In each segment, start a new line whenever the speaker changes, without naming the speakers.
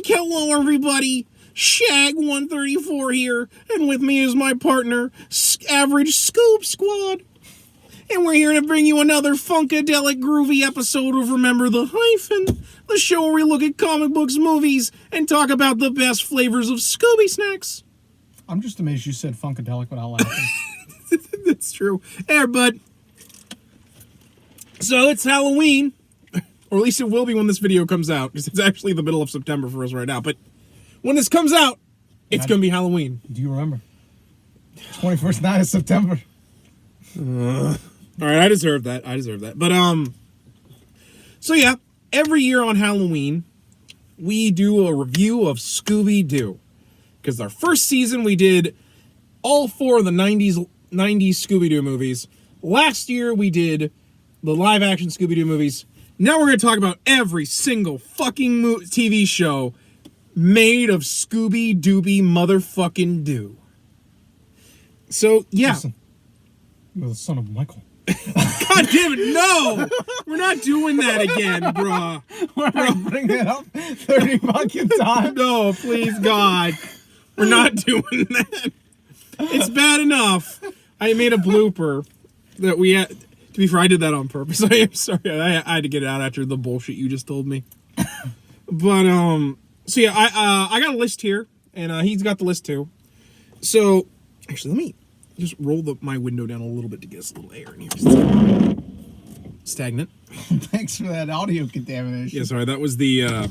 Mike, hello everybody. Shag134 here, and with me is my partner, Average Scoop Squad. And we're here to bring you another funkadelic groovy episode of Remember the Hyphen, the show where we look at comic books, movies, and talk about the best flavors of Scooby snacks.
I'm just amazed you said funkadelic without laughing.
That's true. There, bud. So it's Halloween, or at least it will be when this video comes out, because it's actually the middle of September for us right now. But when this comes out, it's going to be Halloween.
Do you remember? 21st night of September.
All right, I deserve that. But, so yeah, every year on Halloween, we do a review of Scooby-Doo. Because our first season, we did all 4 of the 90s Scooby-Doo movies. Last year, we did the live-action Scooby-Doo movies. Now we're going to talk about every single fucking TV show made of Scooby-Dooby motherfucking Doo. So, yeah.
Listen, you're the son of Michael.
God damn it, no! We're not doing that again, bruh.
We're bringing it up 30 fucking times.
No, please, God. We're not doing that. It's bad enough. I made a blooper that we had. To be fair, I did that on purpose. I am sorry. I had to get it out after the bullshit you just told me. But, so yeah, I got a list here, and he's got the list too. So, actually, let me just roll my window down a little bit to get us a little air in here. Stagnant.
Thanks for that audio contamination.
Yeah, sorry, that was the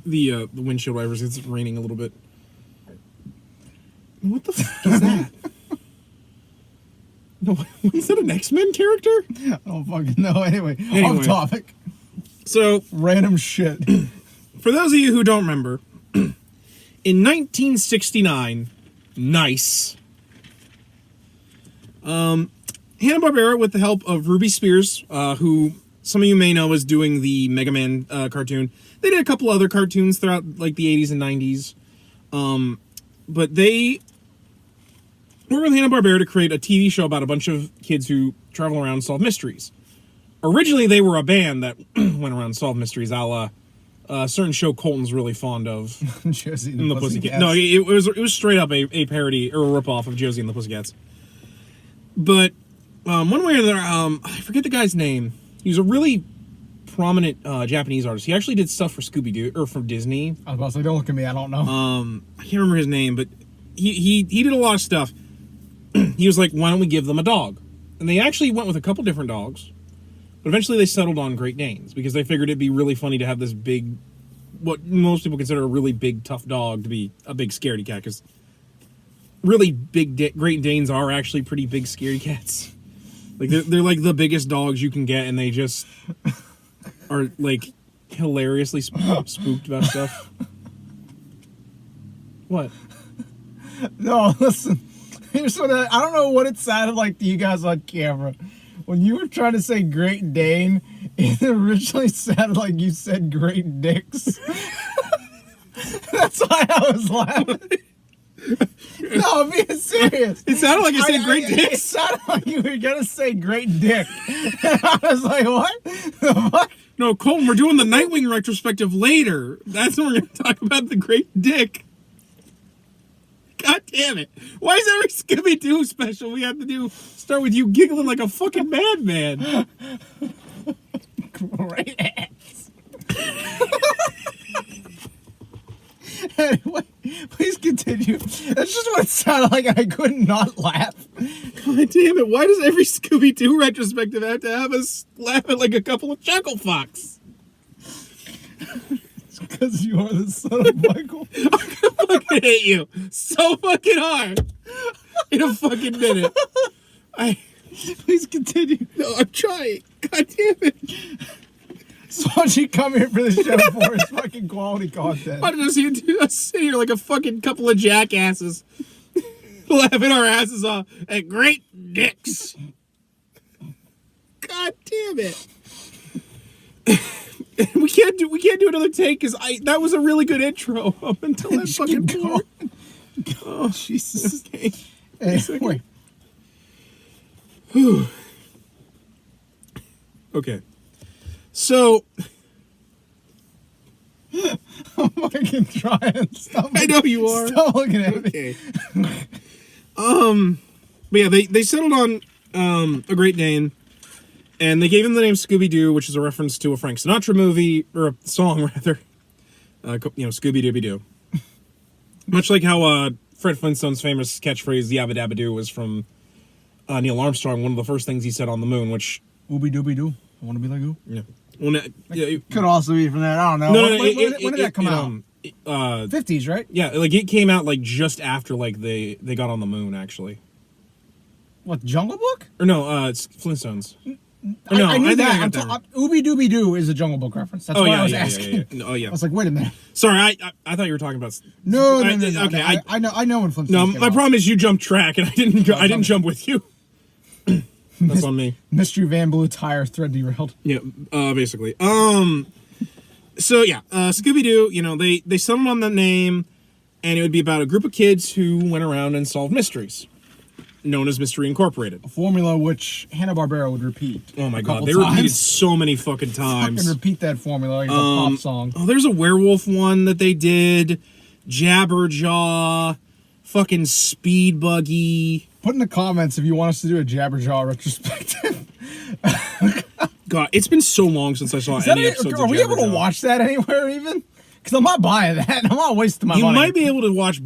windshield wipers. It's raining a little bit. What the fuck is that? No, is that an X-Men character?
I don't fucking know. Anyway, off topic.
So,
random shit.
For those of you who don't remember, in 1969, nice. Hanna-Barbera, with the help of Ruby Spears, who some of you may know is doing the Mega Man cartoon. They did a couple other cartoons throughout like the 80s and 90s. But they worked with Hanna-Barbera to create a TV show about a bunch of kids who travel around and solve mysteries. Originally, they were a band that went around and solved mysteries, a la a certain show Colton's really fond of.
Josie and the Pussycats.
No, it was straight up a parody or a ripoff of Josie and the Pussycats. But one way or another, I forget the guy's name. He was a really prominent Japanese artist. He actually did stuff for Scooby-Doo, or for Disney.
I was about to say, don't look at me, I don't know.
I can't remember his name, but he did a lot of stuff. He was like, why don't we give them a dog? And they actually went with a couple different dogs. But eventually they settled on Great Danes, because they figured it'd be really funny to have this big, what most people consider a really big, tough dog to be a big scaredy cat, because really big Great Danes are actually pretty big scaredy cats. Like, they're like the biggest dogs you can get, and they just are, like, hilariously spooked about stuff. What?
No, listen. Here's what I don't know what it sounded like to you guys on camera. When you were trying to say Great Dane, it originally sounded like you said Great Dicks. That's why I was laughing. No, I'm being serious.
It sounded like I said Great Dicks.
It sounded like you were going to say Great Dick. And I was like, what? The fuck?
No, Colton, we're doing the Nightwing retrospective later. That's when we're going to talk about the Great Dick. God damn it. Why is every Scooby-Doo special we have to start with you giggling like a fucking madman?
Great ass. Anyway, please continue. That's just what it sounded like. I could not laugh.
God damn it. Why does every Scooby-Doo retrospective have to have us laugh at like a couple of chuckle fucks?
Because you are the son of Michael.
I'm gonna fucking hit you so fucking hard in a fucking minute.
Please continue.
No, I'm trying. God damn it.
So why'd you come here for the show for his fucking quality content?
Why did us sit here like a fucking couple of jackasses laughing our asses off at Great Dicks? God damn it. We can't do another take, because that was a really good intro up until that fucking part. Oh Jesus! Okay.
Anyway.
Okay. So
fucking trying. Stop.
I know you are.
Stop looking at me.
Okay. But yeah, they settled on a Great Dane, and they gave him the name Scooby-Doo, which is a reference to a Frank Sinatra movie, or a song rather. Scooby-Dooby-Doo. Much like how Fred Flintstone's famous catchphrase, "Yabba Dabba Doo," was from Neil Armstrong, one of the first things he said on the moon, which...
Ooby Dooby Doo. I want to be like you.
Yeah. Well,
Could also be from that. I don't know. When did that come out? 50s, right?
Yeah, like it came out like just after like they got on the moon, actually.
What, Jungle Book?
Or no, it's Flintstones.
I knew that. Ooby Dooby Doo is a Jungle Book reference. That's what I was asking.
Yeah. Oh, yeah.
I was like, wait a minute.
Sorry, I thought you were talking about...
No.
Okay,
no. I know when Flintstones
No,
came
my
out.
problem is you jumped track, and I didn't jump with you. That's on me.
Mystery Van Blue Tire thread derailed.
Yeah, basically. So yeah, Scooby-Doo, you know, they settled on the name, and it would be about a group of kids who went around and solved mysteries, known as Mystery Incorporated.
A formula which Hanna-Barbera would repeat.
Oh my god, they repeated so many fucking times.
Fucking repeat that formula like it's a pop song.
Oh, there's a werewolf one that they did, Jabberjaw, fucking Speed Buggy.
Put in the comments if you want us to do a Jabberjaw retrospective.
God, it's been so long since I saw any episodes
Are
of
we able to
Jabberjaw.
watch that anywhere even? Because I'm not buying that. I'm not wasting my money.
You might be able to watch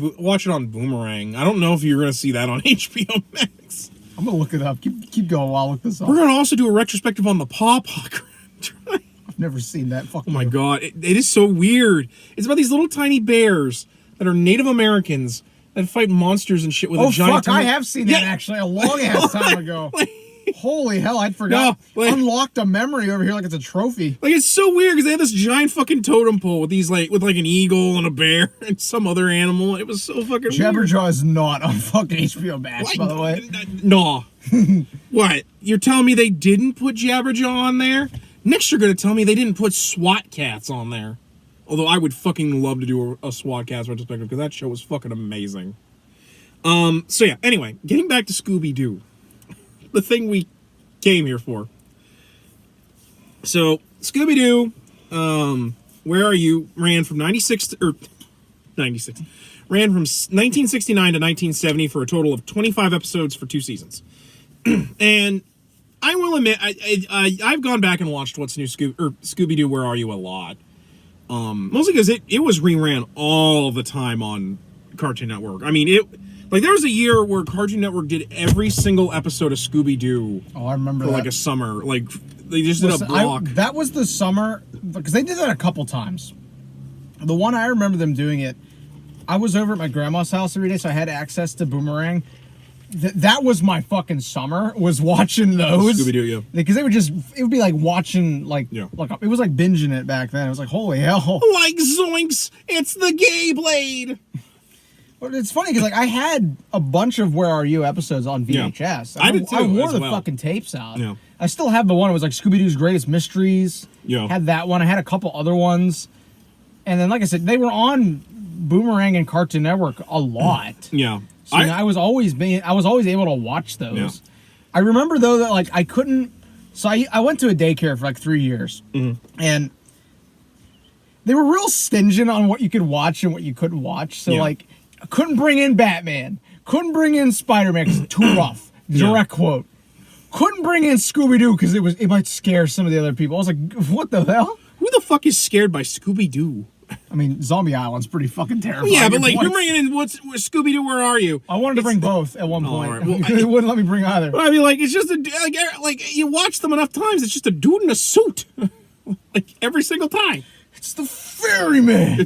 it on Boomerang. I don't know if you're going to see that on HBO Max.
I'm going to look it up. Keep going while I look this up.
We're going to also do a retrospective on the Paw Paw.
I've never seen that. Fuck
Oh my god, it is so weird. It's about these little tiny bears that are Native Americans that fight monsters and shit with a giant...
I have seen that actually a long ass time ago. Holy hell, I'd forgot. Unlocked a memory over here like it's a trophy.
Like, it's so weird because they had this giant fucking totem pole with these with an eagle and a bear and some other animal. It was so fucking
Jabberjaw
weird.
is not on fucking HBO Max, by the way.
No. What? You're telling me they didn't put Jabberjaw on there? Next you're going to tell me they didn't put SWAT Cats on there. Although I would fucking love to do a SWAT Cats retrospective because that show was fucking amazing. So yeah, anyway, getting back to Scooby-Doo. The thing we came here for. So, Scooby-Doo, Where Are You? Ran from 1969 to 1970 for a total of 25 episodes for 2 seasons. And I will admit, I've gone back and watched What's New Scooby-Doo, Where Are You a lot. Mostly because it was reran all the time on Cartoon Network. I mean, there was a year where Cartoon Network did every single episode of Scooby-Doo.
Oh, I remember
for
that.
like a summer. Like, they just did a block.
That was the summer, because they did that a couple times. The one I remember them doing it, I was over at my grandma's house every day, so I had access to Boomerang. That was my fucking summer, was watching those.
Scooby-Doo, yeah.
Because it would be like watching, like,
Yeah.
It was like binging it back then. It was like, holy hell.
Like Zoinks, it's the gay blade.
But it's funny because, like, I had a bunch of Where Are You episodes on VHS.
Yeah. I did too,
I wore
as
the
well.
fucking tapes out.
Yeah.
I still have the one. It was like Scooby-Doo's Greatest Mysteries.
Yeah.
Had that one. I had a couple other ones. And then, like I said, they were on Boomerang and Cartoon Network a lot.
Yeah.
So, I was always able to watch those.
Yeah.
I remember, though, that, like, I couldn't... So I went to a daycare for, like, 3 years.
Mm-hmm.
And they were real stingent on what you could watch and what you couldn't watch. So, like... Couldn't bring in Batman. Couldn't bring in Spider-Man because it's too rough. Direct quote. Couldn't bring in Scooby-Doo because it might scare some of the other people. I was like, what the hell?
Who the fuck is scared by Scooby-Doo?
I mean, Zombie Island's pretty fucking terrifying.
Yeah, but like, you're bringing in what's Scooby-Doo, Where Are You?
I wanted to bring both at one point.
All right. Well,
They wouldn't let me bring either.
But I mean, like, it's just like you watch them enough times, it's just a dude in a suit. Like, every single time.
It's the Ferryman.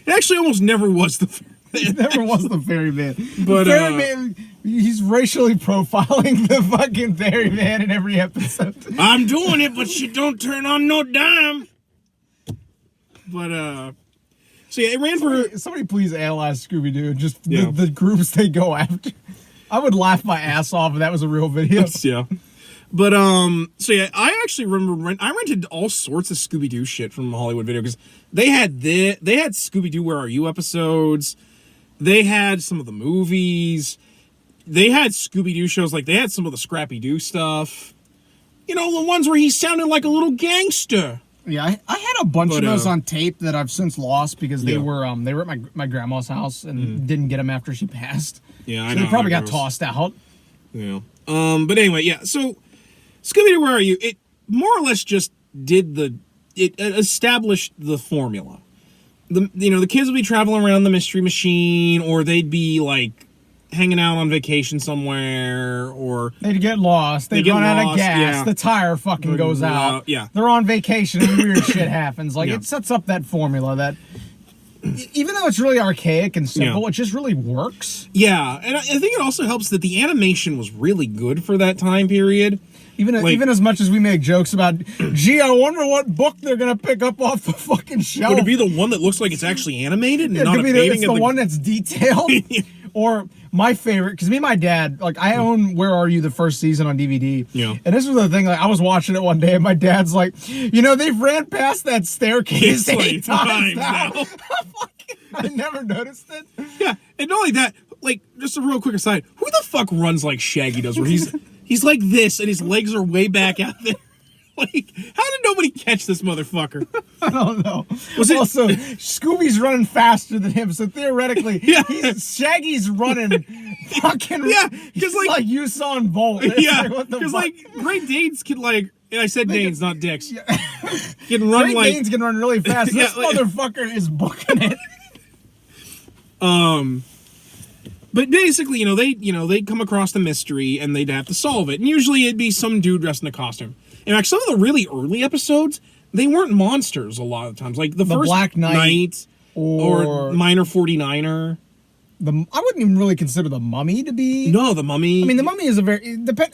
It actually almost never was the Ferryman.
It never was the Ferryman.
But,
the Ferryman, he's racially profiling the fucking Ferryman in every episode.
I'm doing it, but you don't turn on no dime. But, so yeah, it ran for...
Somebody please analyze Scooby-Doo and just the groups they go after. I would laugh my ass off if that was a real video.
Yeah. But, so yeah, I actually remember, I rented all sorts of Scooby-Doo shit from Hollywood Video, because they had Scooby-Doo Where Are You episodes, they had some of the movies, they had Scooby-Doo shows, like, they had some of the Scrappy-Doo stuff, you know, the ones where he sounded like a little gangster.
Yeah, I had a bunch
But,
of those on tape that I've since lost because they
Yeah.
were at my grandma's house and didn't get them after she passed.
Yeah, I
So
know.
they probably
how it
got
goes.
tossed out.
Yeah. But anyway, yeah. So Scooby-Doo, Where Are You? It more or less just it established the formula. The kids would be traveling around the mystery machine, or they'd be like hanging out on vacation somewhere, or
They'd get lost. They'd
get
run out of
lost,
gas.
yeah.
The tire fucking goes out.
Yeah.
They're on vacation and weird shit happens. Like
Yeah.
it sets up that formula that even though it's really archaic and simple,
Yeah.
it just really works.
Yeah, and I think it also helps that the animation was really good for that time period.
Even as much as we make jokes about, gee, I wonder what book they're gonna pick up off the fucking shelf.
Would it be the one that looks like it's actually animated and
It
not
could
a
be
painting
it's
of
the one that's detailed. Or my favorite, because me and my dad, like I own Where Are You, the first season on DVD.
Yeah.
And this was the thing, like I was watching it one day and my dad's like, they've ran past that staircase
It's
8
like
times
now.
now. I never noticed it.
Yeah, and not only that, like, just a real quick aside, who the fuck runs like Shaggy does, where he's like this and his legs are way back out there? Like, how did nobody catch this motherfucker?
I don't know.
Was it-
Also, Scooby's running faster than him, so theoretically,
Yeah.
Shaggy's running fucking.
Yeah, 'cause,
it's
like-
like Usain Bolt. It's
Yeah,
like, what the
because
fuck?
like Great Danes can like, and I said Danes, not dicks, can run
Great
like
Danes can run really fast.
Yeah,
This
like-
motherfucker is booking it.
But basically, they'd come across the mystery and they'd have to solve it. And usually it'd be some dude dressed in a costume. In fact, some of the really early episodes, they weren't monsters a lot of times. Like the first
Black Knight
or Minor 49er.
I wouldn't even really consider the Mummy to be.
No, the Mummy.
I mean, the Mummy is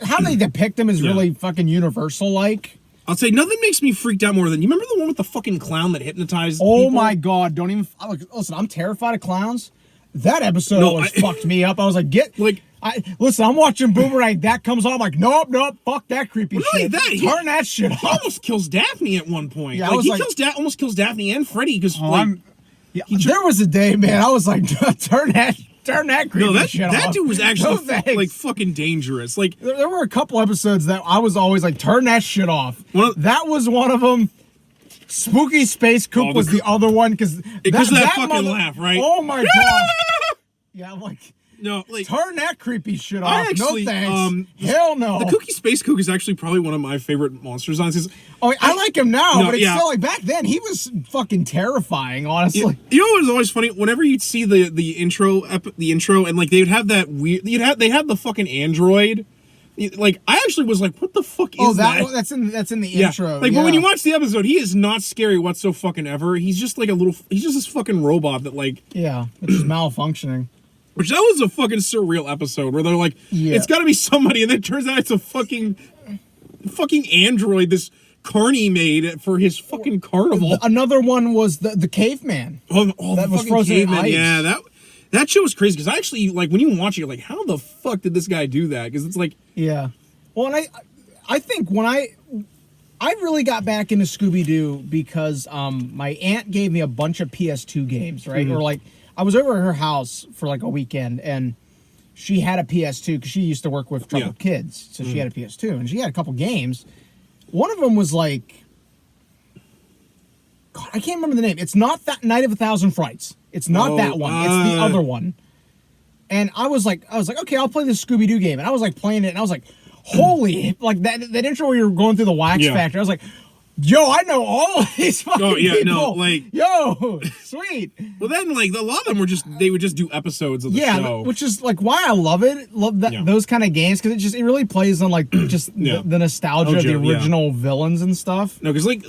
how they depict him is really fucking universal. Like,
I'll say nothing makes me freaked out more than, you remember the one with the fucking clown that hypnotized
oh
people?
my god, don't even listen. I'm terrified of clowns. That episode fucked me up. I was like, listen, I'm watching Boomerang. That comes on. I'm like, nope, fuck that creepy
Well, not
shit.
only that,
Turn that shit
He
off.
almost kills Daphne at one point.
Yeah, I
like,
was
he
like-
almost kills Daphne and Freddy because
there was a day, man. I was like, turn that creepy shit off.
that dude was actually
No thanks.
like fucking dangerous. Like,
There were a couple episodes that I was always like, turn that shit off. That was one of them. Spooky Space Coop was the other one because
of that fucking laugh, right?
Oh my god. Yeah, I'm like,
no, like
turn that creepy shit off.
I actually,
no thanks. Hell no.
the Cookie Space Cook is actually probably one of my favorite monsters on this.
Oh, I like him now,
No,
but it's
yeah.
still like back then he was fucking terrifying, honestly.
You know what was always funny? Whenever you'd see the intro and like they would have that weird, they had the fucking android. Like I actually was like, what the fuck is that?
That's in the
Yeah.
intro.
Like, but when you watch the episode, he is not scary whatsoever fucking ever. He's just like he's just this fucking robot that like,
it's just malfunctioning.
which that was a fucking surreal episode where they're like, it's got to be somebody, and then it turns out it's a fucking android this Carney made for his fucking carnival.
Another one was the caveman.
Oh,
that
the
was
fucking
frozen in
caveman.
ice.
Yeah, that show was crazy because I actually like when you watch it, you're like, how the fuck did this guy do that? Because it's like,
Yeah. Well, and I think when I really got back into Scooby-Doo because my aunt gave me a bunch of PS2 games, right? Or like I was over at her house for like a weekend and she had a PS2 because she used to work with troubled kids, so she had a PS2 and she had a couple games. One of them was like, God, I can't remember the name. It's not that Night of a Thousand Frights. It's not that one. It's the other one. And I was like, okay, I'll play this Scooby-Doo game. And I was like playing it, and I was like, holy, like that intro where you're going through the wax factory. I was like, yo, I know all of these fucking people.
No, like,
yo, sweet.
well, then like a lot of them were they would just do episodes of the show,
which is like why I love it. Love that those kind of games because it really plays on like just the nostalgia of the original villains and stuff.
No, because like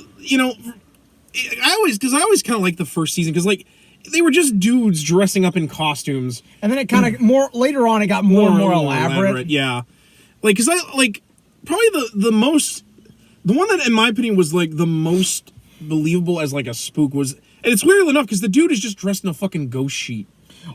I always kind of like the first season because like they were just dudes dressing up in costumes,
and then it kind of more later on it got more and more elaborate.
Yeah, like because I like probably the one that in my opinion was like the most believable as like a spook was, and it's weird enough because the dude is just dressed in a fucking ghost sheet.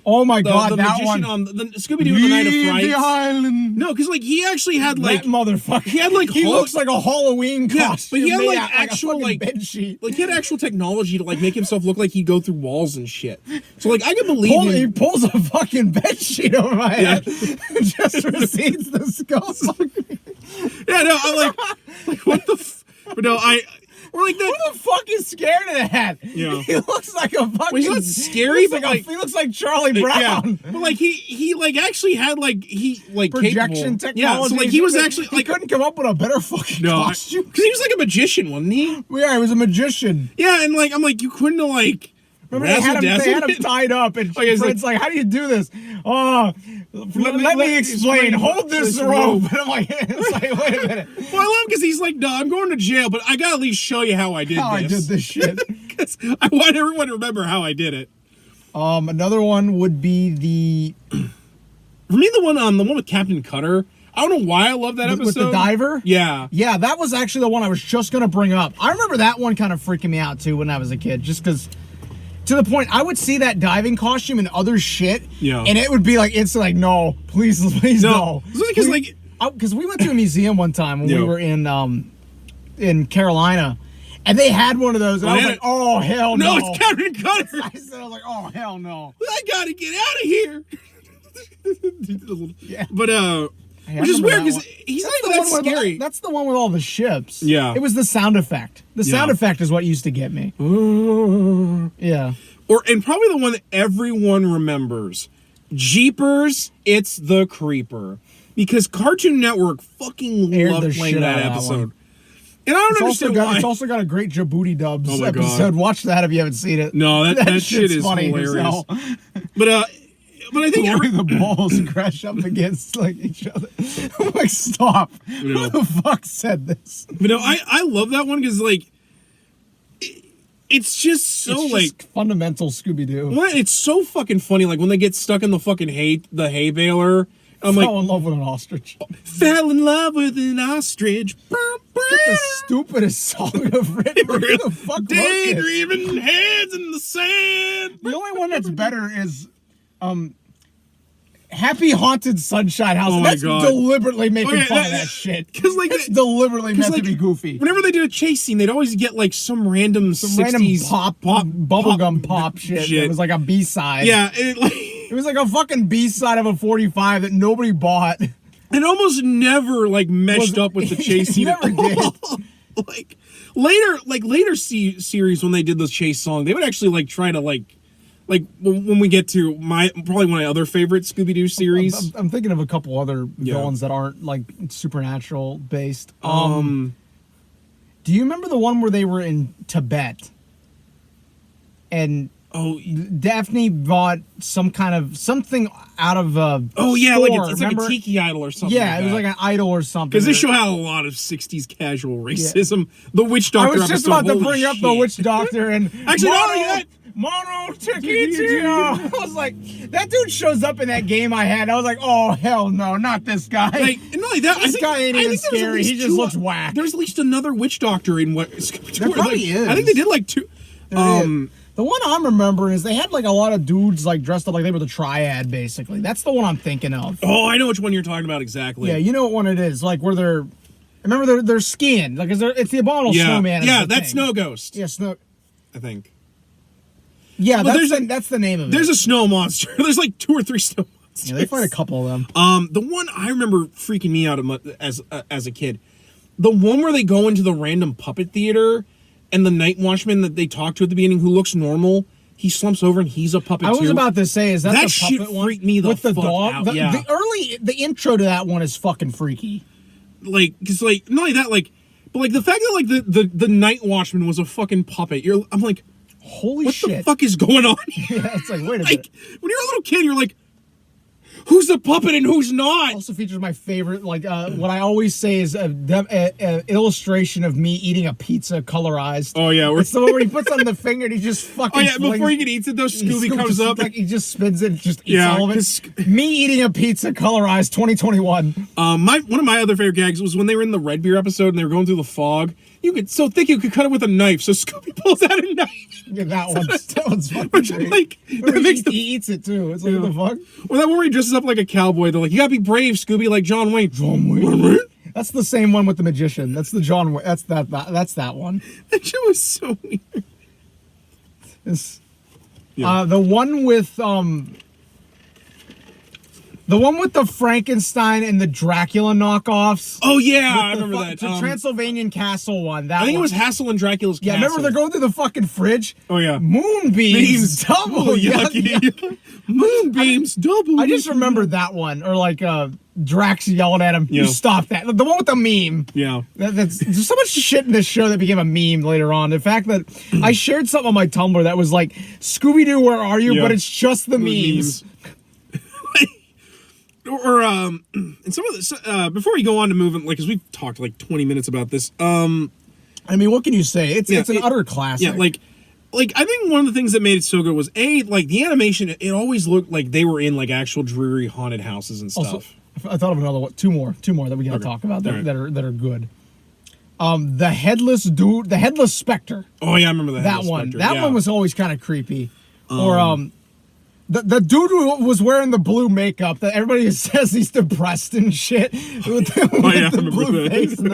Oh my god,
the
that
magician
one!
On the Scooby-Doo and the Night of Frights.
The island.
No, because like he actually had like
that motherfucker.
He had like
he looks like a Halloween costume.
but he had
made
like
out
actual
a
like
bed sheet.
Like he had actual technology to like make himself look like he'd go through walls and shit. So like I can believe him.
He pulls a fucking bed sheet over my head and just recedes the skull.
Yeah, no, I'm like what the. But no, Or like that.
Who the fuck is scared of that?
Yeah.
He looks like a fucking.
Well, he's not scary, but
he looks like Charlie Brown.
Yeah. But like he like actually had like
projection
capable.
technology.
Yeah, so like he was actually
he
like
couldn't come up with a better fucking costume.
Because he was like a magician, wasn't he?
Yeah, he was a magician.
Yeah, and like I'm like you couldn't have like.
Remember they had him tied up, and Fred's like, "How do you do this?" Oh, let me explain. Hold this rope. And I'm like, it's like, wait a minute.
Well, I love him because he's like, "No, I'm going to jail, but I gotta at least show you how I did
I did this shit.
Because I want everyone to remember how I did it."
Another one would be
for me the one with Captain Cutter. I don't know why I love that episode.
With the diver?
Yeah.
Yeah, that was actually the one I was just gonna bring up. I remember that one kind of freaking me out too when I was a kid, just because. To the point, I would see that diving costume and other shit, and it would be like, it's like, no, please no. Because we went to a museum one time when we were in Carolina, and they had one of those, and I was like, oh, hell no.
No, it's Captain Cutter.
I was like, oh, hell no.
I gotta get out of here.
Yeah.
But, which is weird, because he's not even that scary.
That's the one with all the ships.
Yeah.
It was the sound effect. The sound effect is what used to get me. Yeah.
And probably the one that everyone remembers. Jeepers, It's the Creeper. Because Cartoon Network fucking loved playing that episode. And I don't understand why.
It's also got a great Djibouti Dubs
episode.
God. Watch that if you haven't seen it.
No, that shit is
funny
hilarious. But I think
the balls crash up against like each other. I'm like, stop. Who the fuck said this?
But no, I love that one because like it's just so
just fundamental Scooby-Doo.
Well, it's so fucking funny. Like when they get stuck in the fucking hay baler.
Fell in love with an ostrich.
Fell in love with an ostrich.
The stupidest song of written. Who the fuck
Daydreaming heads in the sand.
The only one that's better is Happy Haunted Sunshine House.
Oh
That's
my God.
Deliberately making fun of that shit.
Because like
it's deliberately meant to be goofy.
Whenever they did a chase scene, they'd always get like some random 60s
bubblegum pop shit. It was like a B-side.
Yeah,
it was like a fucking B-side of a 45 that nobody bought.
It almost never like meshed up with the chase scene.
Never did.
later series when they did the chase song, they would actually like try to like when we get to probably one of my other favorite Scooby-Doo series.
I'm thinking of a couple other villains that aren't like supernatural based. Do you remember the one where they were in Tibet and Daphne bought something out of a store,
like it's like a tiki idol or something.
Yeah, it was like an idol or something.
Because this show had a lot of 60s casual racism. Yeah. The Witch Doctor.
I was just about to bring up the Witch Doctor and
actually not only that.
Mono Tiki. I was like, that dude shows up in that game I had. I was like, oh hell no, not this guy.
Like, not like that.
This guy ain't even scary. He just looks whack.
There's at least another Witch Doctor in what?
There probably is.
I think they did like two.
The one I'm remembering is they had like a lot of dudes like dressed up like they were the Triad, basically. That's the one I'm thinking of.
Oh, I know which one you're talking about exactly.
Yeah, you know what one it is. Like where they're skiing. Like it's the abominable snowman.
Yeah, that's Snow Ghost.
Yeah, Snow.
I think.
Yeah, that's the name of it.
There's a snow monster. There's like 2 or 3 snow monsters.
Yeah, they fight a couple of them.
The one I remember freaking me out as a kid, the one where they go into the random puppet theater, and the night watchman that they talk to at the beginning, who looks normal, he slumps over and he's a puppet too.
I was about to say, is that the
shit
puppet one?
Freaked me the
with the
fuck
dog?
out.
The intro to that one is fucking freaky.
Like, cause like not only that, like, but like the fact that like the night watchman was a fucking puppet. I'm like,
holy shit!
What the fuck is going on here?
Yeah, it's like, wait a
minute. When you're a little kid, you're like, who's the puppet and who's not?
Also features my favorite, like, what I always say is an illustration of me eating a pizza colorized.
Oh, yeah.
It's the one where he puts on the finger and he just fucking
before he can eat it, though, Scooby comes up.
Like, he just spins it and just eats all of it. Me eating a pizza colorized 2021.
One of my other favorite gags was when they were in the Red Beer episode and they were going through the fog. You could so thick you could cut it with a knife. So Scooby pulls out a knife.
Yeah, that one's fucking great.
Like,
he eats it too. It's like, what the fuck?
Well, that one where he dresses up like a cowboy. They're like, you gotta be brave, Scooby, like John Wayne.
John Wayne. That's the same one with the magician. That's the John Wayne. That's that one.
That shit was so weird.
The one with The one with the Frankenstein and the Dracula knockoffs.
Oh yeah, I remember that.
The Transylvanian Castle one.
I think it was Hassel and Dracula's Castle.
Yeah, remember they're going through the fucking fridge?
Oh yeah.
Moonbeams double yucky.
Moonbeams double.
I just remember that one, or like Drax yelling at him.
Yeah.
You stop that. The one with the meme.
Yeah.
There's so much shit in this show that became a meme later on. The fact that I shared something on my Tumblr that was like, Scooby-Doo, where are you?
Yeah.
But it's just the memes.
Or and some of this before we go on to moving, like, because we've talked like 20 minutes about this. I
mean, what can you say? It's an utter classic.
Yeah, like I think one of the things that made it so good was like the animation. It always looked like they were in like actual dreary haunted houses and stuff.
Also, I thought of another one, two more that we gotta talk about that are good. The headless dude, the headless specter.
Oh yeah, I remember
that one. That one was always kind of creepy. Or the dude who was wearing the blue makeup that everybody says he's depressed and shit with the blue face and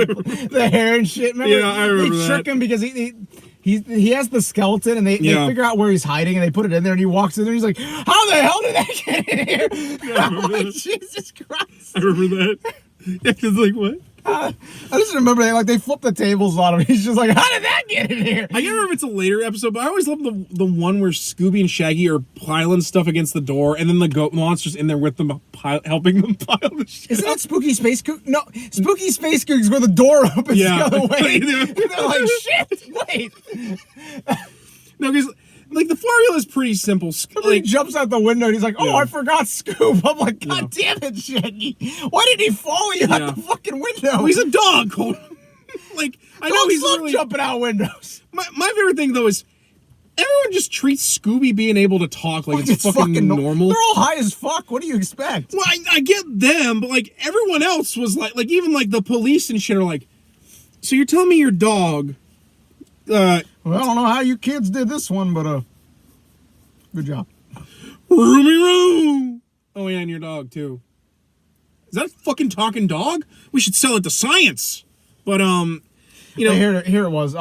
the hair and shit. Remember?
Yeah, I remember
they trick him because he has the skeleton and they figure out where he's hiding and they put it in there and he walks in there and he's like, how the hell did that get in here?
Yeah,
I'm like, Jesus Christ.
I remember that. Yeah, because like what?
I just remember they flipped the tables on him. He's just like, how did that get in here?
I can't remember if it's a later episode, but I always love the one where Scooby and Shaggy are piling stuff against the door, and then the goat monster's in there with them, helping them pile the shit.
Isn't that Spooky Space Goose? No, Spooky Space Goose where the door opens the other way. They're like, shit, wait.
No, because like the formula is pretty simple.
Somebody jumps out the window and he's like, I forgot Scoop. I'm like, God damn it, Shaggy. Why did he follow you out the fucking window?
Well, he's a dog, Cole. Like, I know he's
love jumping out windows.
My favorite thing, though, is everyone just treats Scooby being able to talk like it's fucking normal.
They're all high as fuck. What do you expect?
Well, I get them, but like everyone else was like even like the police and shit are like, so you're telling me your dog...
well, I don't know how you kids did this one, but good job.
Roomy. Oh yeah, and your dog too. Is that a fucking talking dog? We should sell it to science. But you know,
here it was.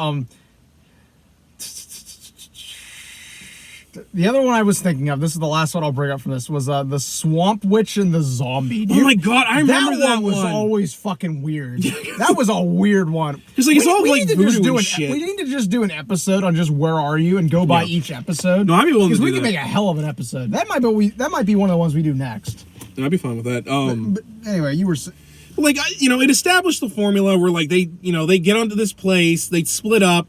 The other one I was thinking of, this is the last one I'll bring up from this, was the Swamp Witch and the Zombie.
Oh my god, I remember that one.
Was always fucking weird. That was a weird one.
Because like it's all like voodoo and shit.
We need to just do an episode on just Where Are You and go by each episode.
No, I'd be willing to do that.
Because we can make a hell of an episode. That might be one of the ones we do next.
I'd be fine with that.
But anyway, you were...
Like, you know, it established the formula where like they get onto this place, they'd split up.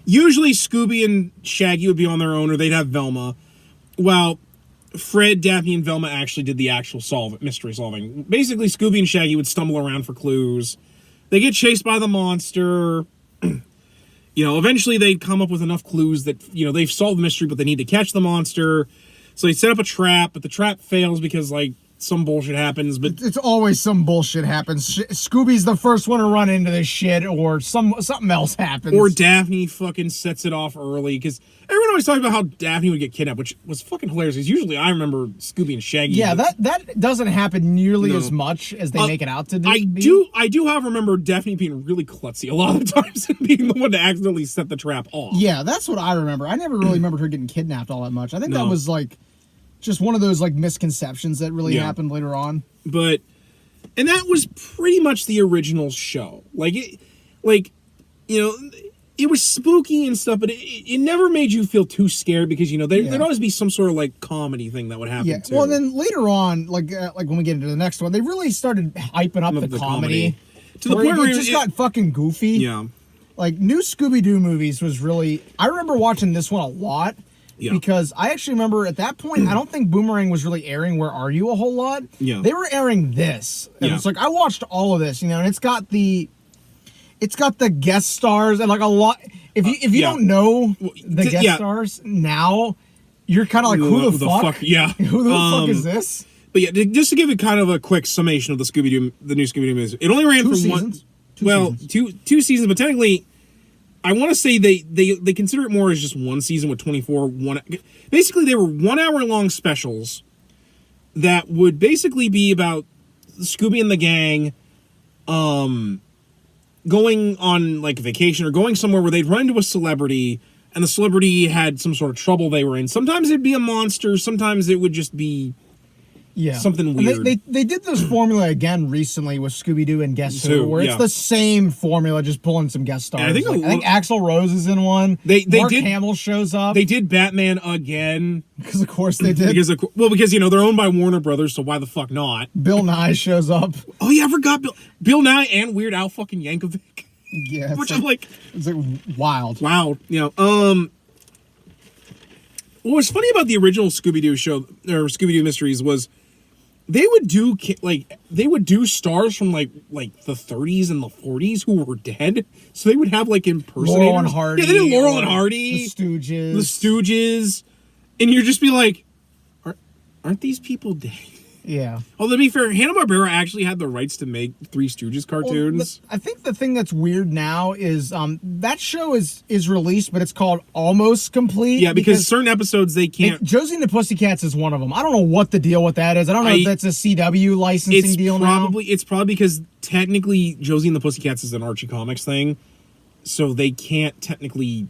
Usually Scooby and Shaggy would be on their own, or they'd have Velma. While Fred, Daphne, and Velma actually did the actual mystery solving. Basically, Scooby and Shaggy would stumble around for clues. They get chased by the monster. You know, eventually they'd come up with enough clues that, you know, they've solved the mystery, but they need to catch the monster. So they set up a trap, but the trap fails because, like, some bullshit happens, but
it's always some bullshit happens. Scooby's the first one to run into this shit, or something else happens.
Or Daphne fucking sets it off early, because everyone always talks about how Daphne would get kidnapped, which was fucking hilarious, because usually I remember Scooby and Shaggy.
Yeah, that doesn't happen nearly as much as they make it out to do.
I do however remember Daphne being really klutzy a lot of the times and being the one to accidentally set the trap off.
Yeah, that's what I remember. I never really remembered her getting kidnapped all that much. I think that was like just one of those like misconceptions that really happened later on.
But, and that was pretty much the original show. It was spooky and stuff, but it never made you feel too scared because, you know, there'd always be some sort of like comedy thing that would happen. Yeah.
Well, then later on, like when we get into the next one, they really started hyping up the comedy
to the point where
it just got fucking goofy.
Yeah.
Like new Scooby-Doo movies was really, I remember watching this one a lot. Yeah. Because I actually remember at that point, I don't think Boomerang was really airing Where Are You a whole lot.
Yeah.
They were airing this. And it's like, I watched all of this, you know, and it's got the guest stars and like a lot. If you don't know the guest stars now, you're kind of like, who the fuck?
Yeah.
Who the fuck is this?
But yeah, just to give it kind of a quick summation of the new Scooby-Doo movies, it only ran two seasons, but technically, I want to say they consider it more as just one season with 24. Basically, they were 1 hour long specials that would basically be about Scooby and the gang going on like vacation or going somewhere where they'd run into a celebrity and the celebrity had some sort of trouble they were in. Sometimes it'd be a monster. Sometimes it would just be,
Yeah.
something
And
weird.
they did this formula again recently with Scooby-Doo and Guess Who,
Who,
where
yeah.
it's the same formula, just pulling some guest stars.
I think
I think Axl Rose is in one. Mark Hamill shows up.
They did Batman again.
Because of course they did.
Because they're owned by Warner Brothers, so why the fuck not?
Bill Nye shows up.
Oh yeah, I forgot Bill Nye and Weird Al fucking Yankovic.
Yeah.
Which I'm like,
it's like wild.
wow. What was funny about the original Scooby-Doo show or Scooby-Doo Mysteries was they would do stars from like the 30s and the 40s who were dead. So they would have like impersonators.
Laurel and Hardy.
Yeah, they did Laurel and Hardy.
The Stooges.
The Stooges. And you'd just be like, aren't these people dead?
Yeah.
Although to be fair, Hanna-Barbera actually had the rights to make Three Stooges cartoons.
Well, I think the thing that's weird now is that show is released, but it's called Almost Complete.
Yeah, because certain episodes they can't.
Josie and the Pussycats is one of them. I don't know what the deal with that is. I don't know if that's a CW licensing deal now.
It's probably because technically Josie and the Pussycats is an Archie Comics thing, so they can't technically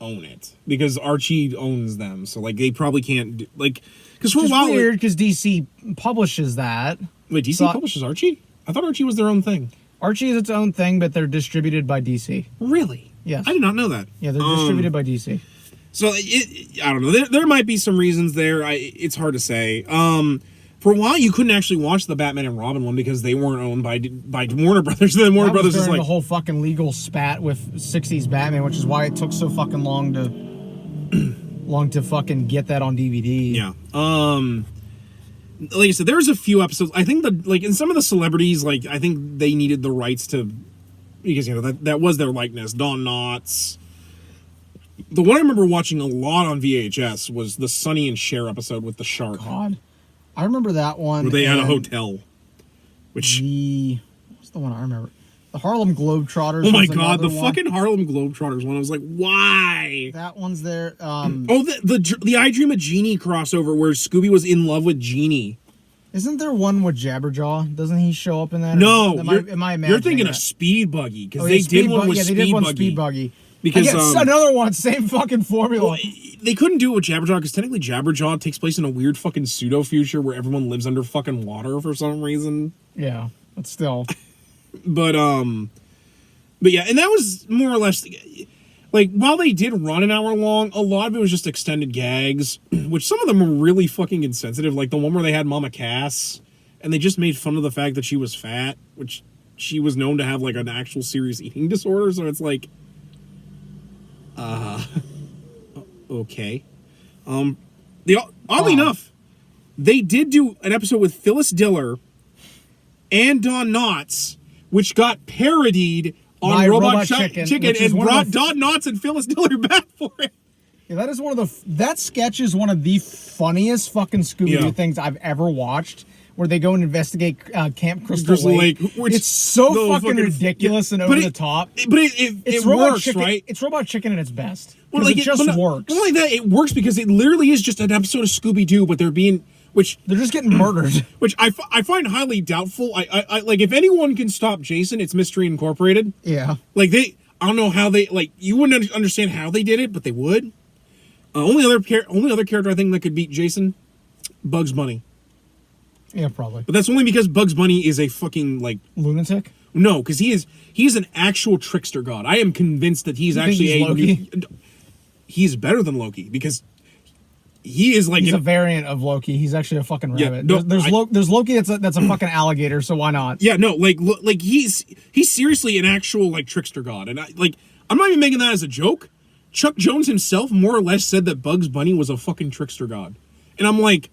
own it because Archie owns them. So like they probably can't do, like. Because for a while,
weird because DC publishes that.
Wait, DC publishes Archie? I thought Archie was their own thing.
Archie is its own thing, but they're distributed by DC.
Really?
Yes.
I did not know that.
Yeah, they're distributed by DC.
So I don't know. There might be some reasons there. It's hard to say. For a while, you couldn't actually watch the Batman and Robin one because they weren't owned by Warner Brothers. And then Warner Brothers is like
the whole fucking legal spat with '60s Batman, which is why it took so fucking long to fucking get that on DVD.
Yeah. Like I said, there's a few episodes. I think in some of the celebrities, like I think they needed the rights to, because that was their likeness. Don Knotts. The one I remember watching a lot on VHS was the Sonny and Cher episode with the shark.
God, I remember that one.
Where they had a hotel. Which
what's the one I remember? The Harlem Globetrotters.
Oh my God, the fucking Harlem Globetrotters one. I was like, why?
That one's there.
The I Dream of Jeannie crossover where Scooby was in love with Jeannie.
Isn't there one with Jabberjaw? Doesn't he show up in that?
No,
am I imagining
you're thinking
that?
of Speed Buggy because they did one with
Speed Buggy.
Because
another one, same fucking formula.
Well, they couldn't do it with Jabberjaw because technically Jabberjaw takes place in a weird fucking pseudo future where everyone lives under fucking water for some reason.
Yeah, but still.
But yeah, and that was more or less like while they did run an hour long, a lot of it was just extended gags, which some of them were really fucking insensitive. Like the one where they had Mama Cass, and they just made fun of the fact that she was fat, which she was known to have like an actual serious eating disorder. So it's like, okay. Oddly enough, they did do an episode with Phyllis Diller and Don Knotts, which got parodied on Robot Chicken and brought Don Knotts and Phyllis Diller back for it.
Yeah, that is that sketch is one of the funniest fucking Scooby-Doo things I've ever watched, where they go and investigate Camp Crystal Lake.
It's
so fucking ridiculous and over the top.
But it works,
Chicken,
right?
It's Robot Chicken at its best.
Well, like
it just works.
Not only that, it works because it literally is just an episode of Scooby-Doo, but they're just getting murdered, which I find highly doubtful. I like if anyone can stop Jason, it's Mystery Incorporated.
Yeah,
like I don't know how you wouldn't understand how they did it, but they would. Only other character I think that could beat Jason, Bugs Bunny.
Yeah, probably.
But that's only because Bugs Bunny is a fucking
lunatic.
No, because he is an actual trickster god. I am convinced that he's actually
Loki?
He's better than Loki because. He is like
he's a variant of Loki. He's actually a fucking rabbit.
Yeah, no,
there's Loki that's a fucking alligator. So why not?
Yeah, no, like he's seriously an actual trickster god, and I'm not even making that as a joke. Chuck Jones himself more or less said that Bugs Bunny was a fucking trickster god, and I'm like,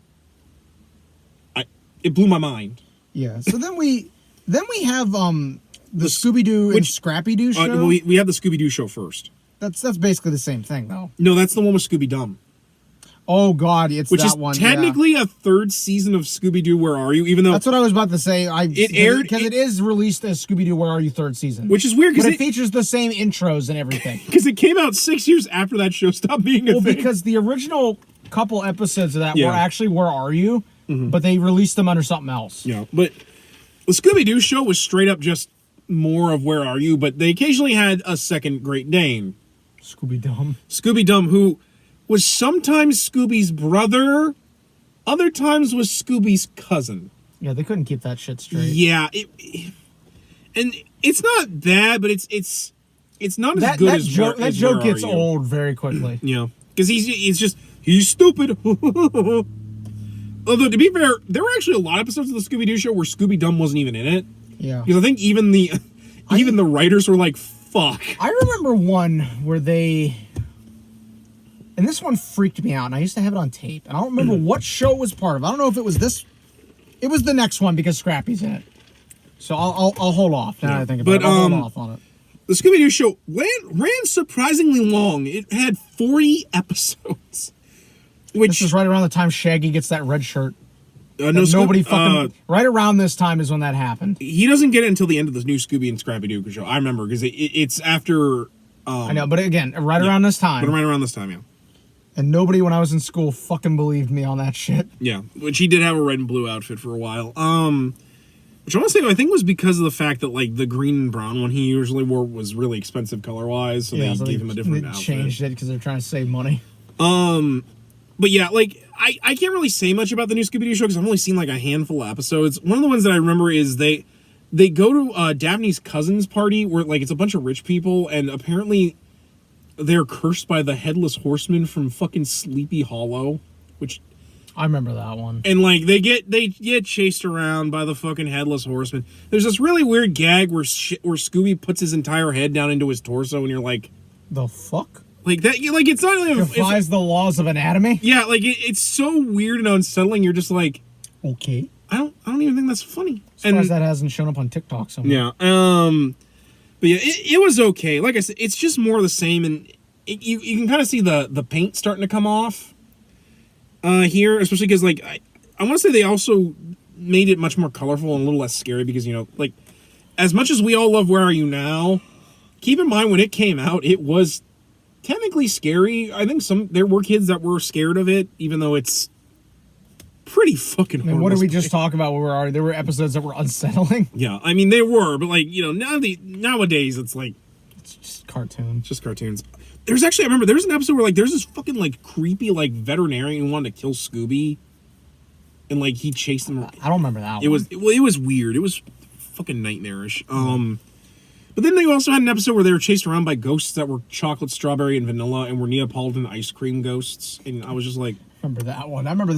it blew my mind.
Yeah. So then we have the Scooby-Doo and Scrappy-Doo show.
We have the Scooby-Doo show first.
That's basically the same thing though.
No, that's the one with Scooby-Dum.
Oh God, it's
which
that
is
one.
Technically a third season of Scooby-Doo. Where Are You? Even though
that's what I was about to say.
It aired
because it is released as Scooby-Doo Where Are You third season,
which is weird because
it features the same intros and everything.
Because it came out 6 years after that show stopped being a thing.
Because the original couple episodes of that were actually Where Are You, but they released them under something else.
Yeah, but the Scooby-Doo show was straight up just more of Where Are You, but they occasionally had a second Great Dane,
Scooby-Dum,
who was sometimes Scooby's brother, Other times was Scooby's cousin.
Yeah, they couldn't keep that shit straight.
Yeah, and it's not bad, but it's not as good as
joke. That
as
joke
Where
gets
Are You?
old very quickly.
Yeah, because he's stupid. Although, to be fair, there were actually a lot of episodes of the Scooby-Doo show where Scooby-Dum wasn't even in it.
Yeah.
Because I think even the writers were like, fuck.
I remember one where they... And this one freaked me out, and I used to have it on tape. And I don't remember what show it was part of. I don't know if it was this... It was the next one because Scrappy's in it. So I'll hold off now that I think about it. I'll hold off on it.
The Scooby-Doo show ran surprisingly long. It had 40 episodes.
This is right around the time Shaggy gets that red shirt.
Nobody
right around this time is when that happened.
He doesn't get it until the end of the new Scooby and Scrappy-Doo show. I remember because it's after.
I know, but again, around this time.
But right around this time, yeah.
And nobody when I was in school fucking believed me on that shit.
Yeah, which he did have a red and blue outfit for a while. Which I want to say I think was because of the fact that like the green and brown one he usually wore was really expensive color wise, so they gave him a different outfit.
Changed it because they're trying to save money.
But yeah, like, I can't really say much about the new Scooby-Doo show because I've only seen, like, a handful of episodes. One of the ones that I remember is they go to Daphne's cousin's party where, like, it's a bunch of rich people, and apparently they're cursed by the Headless Horseman from fucking Sleepy Hollow, which...
I remember that one.
And, like, they get chased around by the fucking Headless Horseman. There's this really weird gag where Scooby puts his entire head down into his torso, and you're like...
The fuck?
Like that, like it's not like
defies the laws of anatomy.
Yeah, like it's so weird and unsettling. You're just like,
okay.
I don't even think that's funny.
Surprised that hasn't shown up on TikTok somewhere.
Yeah. But yeah, it was okay. Like I said, it's just more of the same, and you can kind of see the paint starting to come off here, especially because like I want to say they also made it much more colorful and a little less scary because like as much as we all love Where Are You Now, keep in mind when it came out, it was technically scary. I think there were kids that were scared of it, even though it's pretty fucking horrible.
What did we just talk about? There were episodes that were unsettling.
Yeah, I mean they were, but like nowadays it's like
it's just cartoons.
Just cartoons. I remember there's an episode where like there's this fucking like creepy like veterinarian who wanted to kill Scooby, and like he chased him.
I don't remember that.
It was weird. It was fucking nightmarish. But then they also had an episode where they were chased around by ghosts that were chocolate, strawberry, and vanilla, and were Neapolitan ice cream ghosts. And I was just like,
remember that one? I remember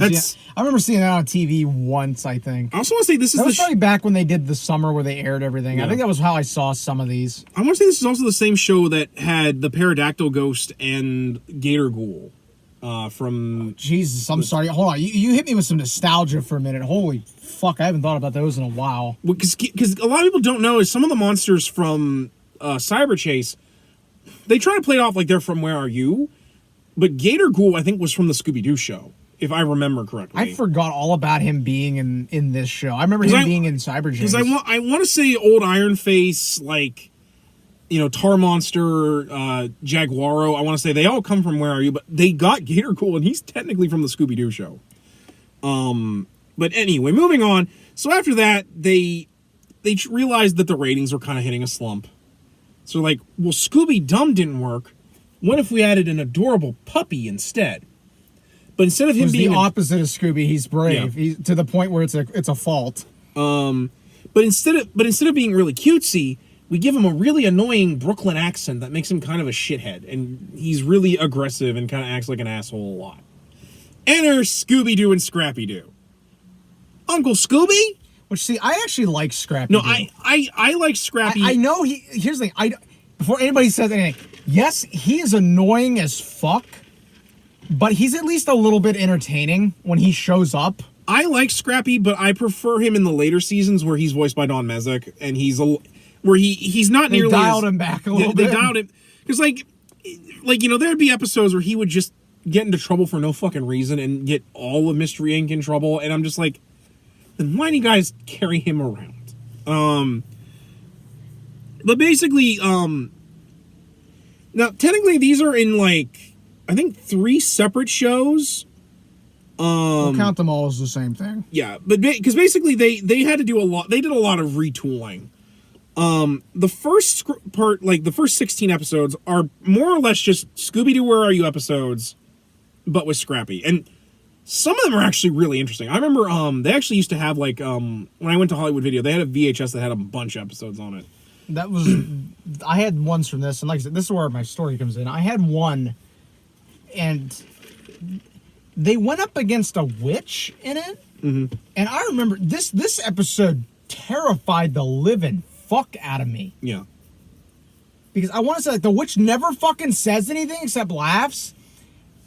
seeing that on TV once. I think.
I also want to say this
was probably back when they did the summer where they aired everything. Yeah. I think that was how I saw some of these.
I want to say this is also the same show that had the pterodactyl ghost and Gator Ghoul. From
Jesus, I'm sorry. Hold on, you hit me with some nostalgia for a minute. Holy fuck, I haven't thought about those in a while.
Because a lot of people don't know is some of the monsters from Cyber Chase, they try to play it off like they're from Where Are You, but Gator Ghoul I think was from the Scooby-Doo show, if I remember correctly.
I forgot all about him being in this show. I remember him being in Cyber Chase.
Because I want to say old Iron Face, like. Tar Monster, Jaguaro, I want to say they all come from Where Are You, but they got Gator Ghoul, and he's technically from the Scooby-Doo show. But anyway, moving on. So after that, they realized that the ratings were kind of hitting a slump. So like, well, Scooby-Dum didn't work. What if we added an adorable puppy instead? But instead of him being
the opposite of Scooby, he's brave. Yeah. He's to the point where it's a fault.
But instead of being really cutesy, we give him a really annoying Brooklyn accent that makes him kind of a shithead, and he's really aggressive and kind of acts like an asshole a lot. Enter Scooby-Doo and Scrappy-Doo. Uncle Scooby?
Which, see, I actually like Scrappy-Doo.
No, I like Scrappy.
I know here's the thing. Before anybody says anything, yes, he is annoying as fuck, but he's at least a little bit entertaining when he shows up.
I like Scrappy, but I prefer him in the later seasons where he's voiced by Don Mezek, and he's not nearly.
They dialed him back a little bit.
They dialed him because, like there'd be episodes where he would just get into trouble for no fucking reason and get all of Mystery Inc. in trouble, and I'm just like, then why do you guys carry him around? But basically, now technically these are in like I think 3 separate shows.
We'll count them all as the same thing.
Yeah, but because basically they had to do a lot. They did a lot of retooling. The first part, like the first 16 episodes, are more or less just Scooby-Doo Where Are You episodes, but with Scrappy. And Some of them are actually really interesting. I remember they actually used to have like when I went to Hollywood Video, they had a VHS that had a bunch of episodes on it.
That was, I had ones from this, and like I said, this is where my story comes in. I had one, and they went up against a witch in it, and I remember this episode terrified the living fuck out of me.
Yeah.
Because I want to say, like, the witch never fucking says anything except laughs.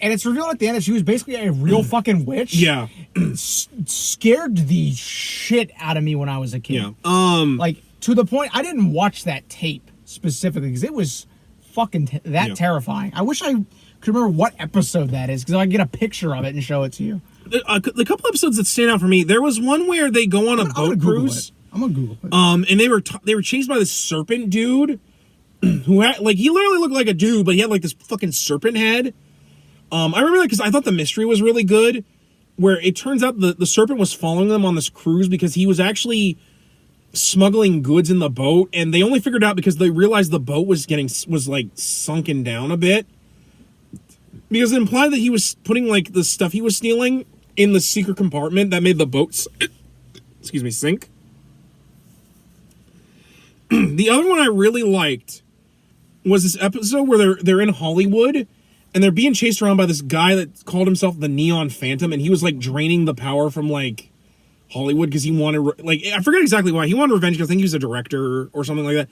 And it's revealed at the end that she was basically a real fucking witch.
Yeah.
Scared the shit out of me when I was a kid.
Yeah.
Like, to the point, I didn't watch that tape specifically because it was fucking terrifying. I wish I could remember what episode that is because I could get a picture of it and show it to you.
The couple episodes that stand out for me, there was one where they go on a boat cruise.
I'm gonna Google it.
And they were chased by this serpent dude who had, like, he literally looked like a dude, but he had like this fucking serpent head. I remember that because I thought the mystery was really good, where it turns out the serpent was following them on this cruise because he was actually smuggling goods in the boat, and they only figured out because they realized the boat was like sunken down a bit, because it implied that he was putting like the stuff he was stealing in the secret compartment that made the boat sink. The other one I really liked was this episode where they're in Hollywood and they're being chased around by this guy that called himself the Neon Phantom, and he was like draining the power from like Hollywood because he wanted, like, I forget exactly why. He wanted revenge because I think he was a director or something like that.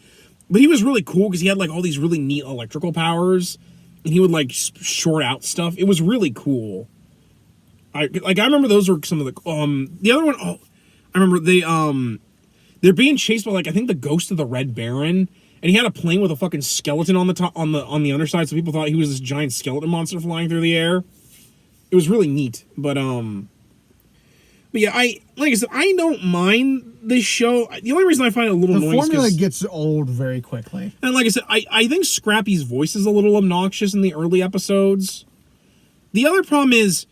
But he was really cool because he had like all these really neat electrical powers, and he would like short out stuff. It was really cool. I remember those were some of the other one. Oh, I remember they're being chased by, like, I think the ghost of the Red Baron, and he had a plane with a fucking skeleton on the top, on the underside, so people thought he was this giant skeleton monster flying through the air. It was really neat, but yeah, like I said, I don't mind this show. The only reason I find it a little annoying is
the formula gets old very quickly.
And like I said, I think Scrappy's voice is a little obnoxious in the early episodes. The other problem is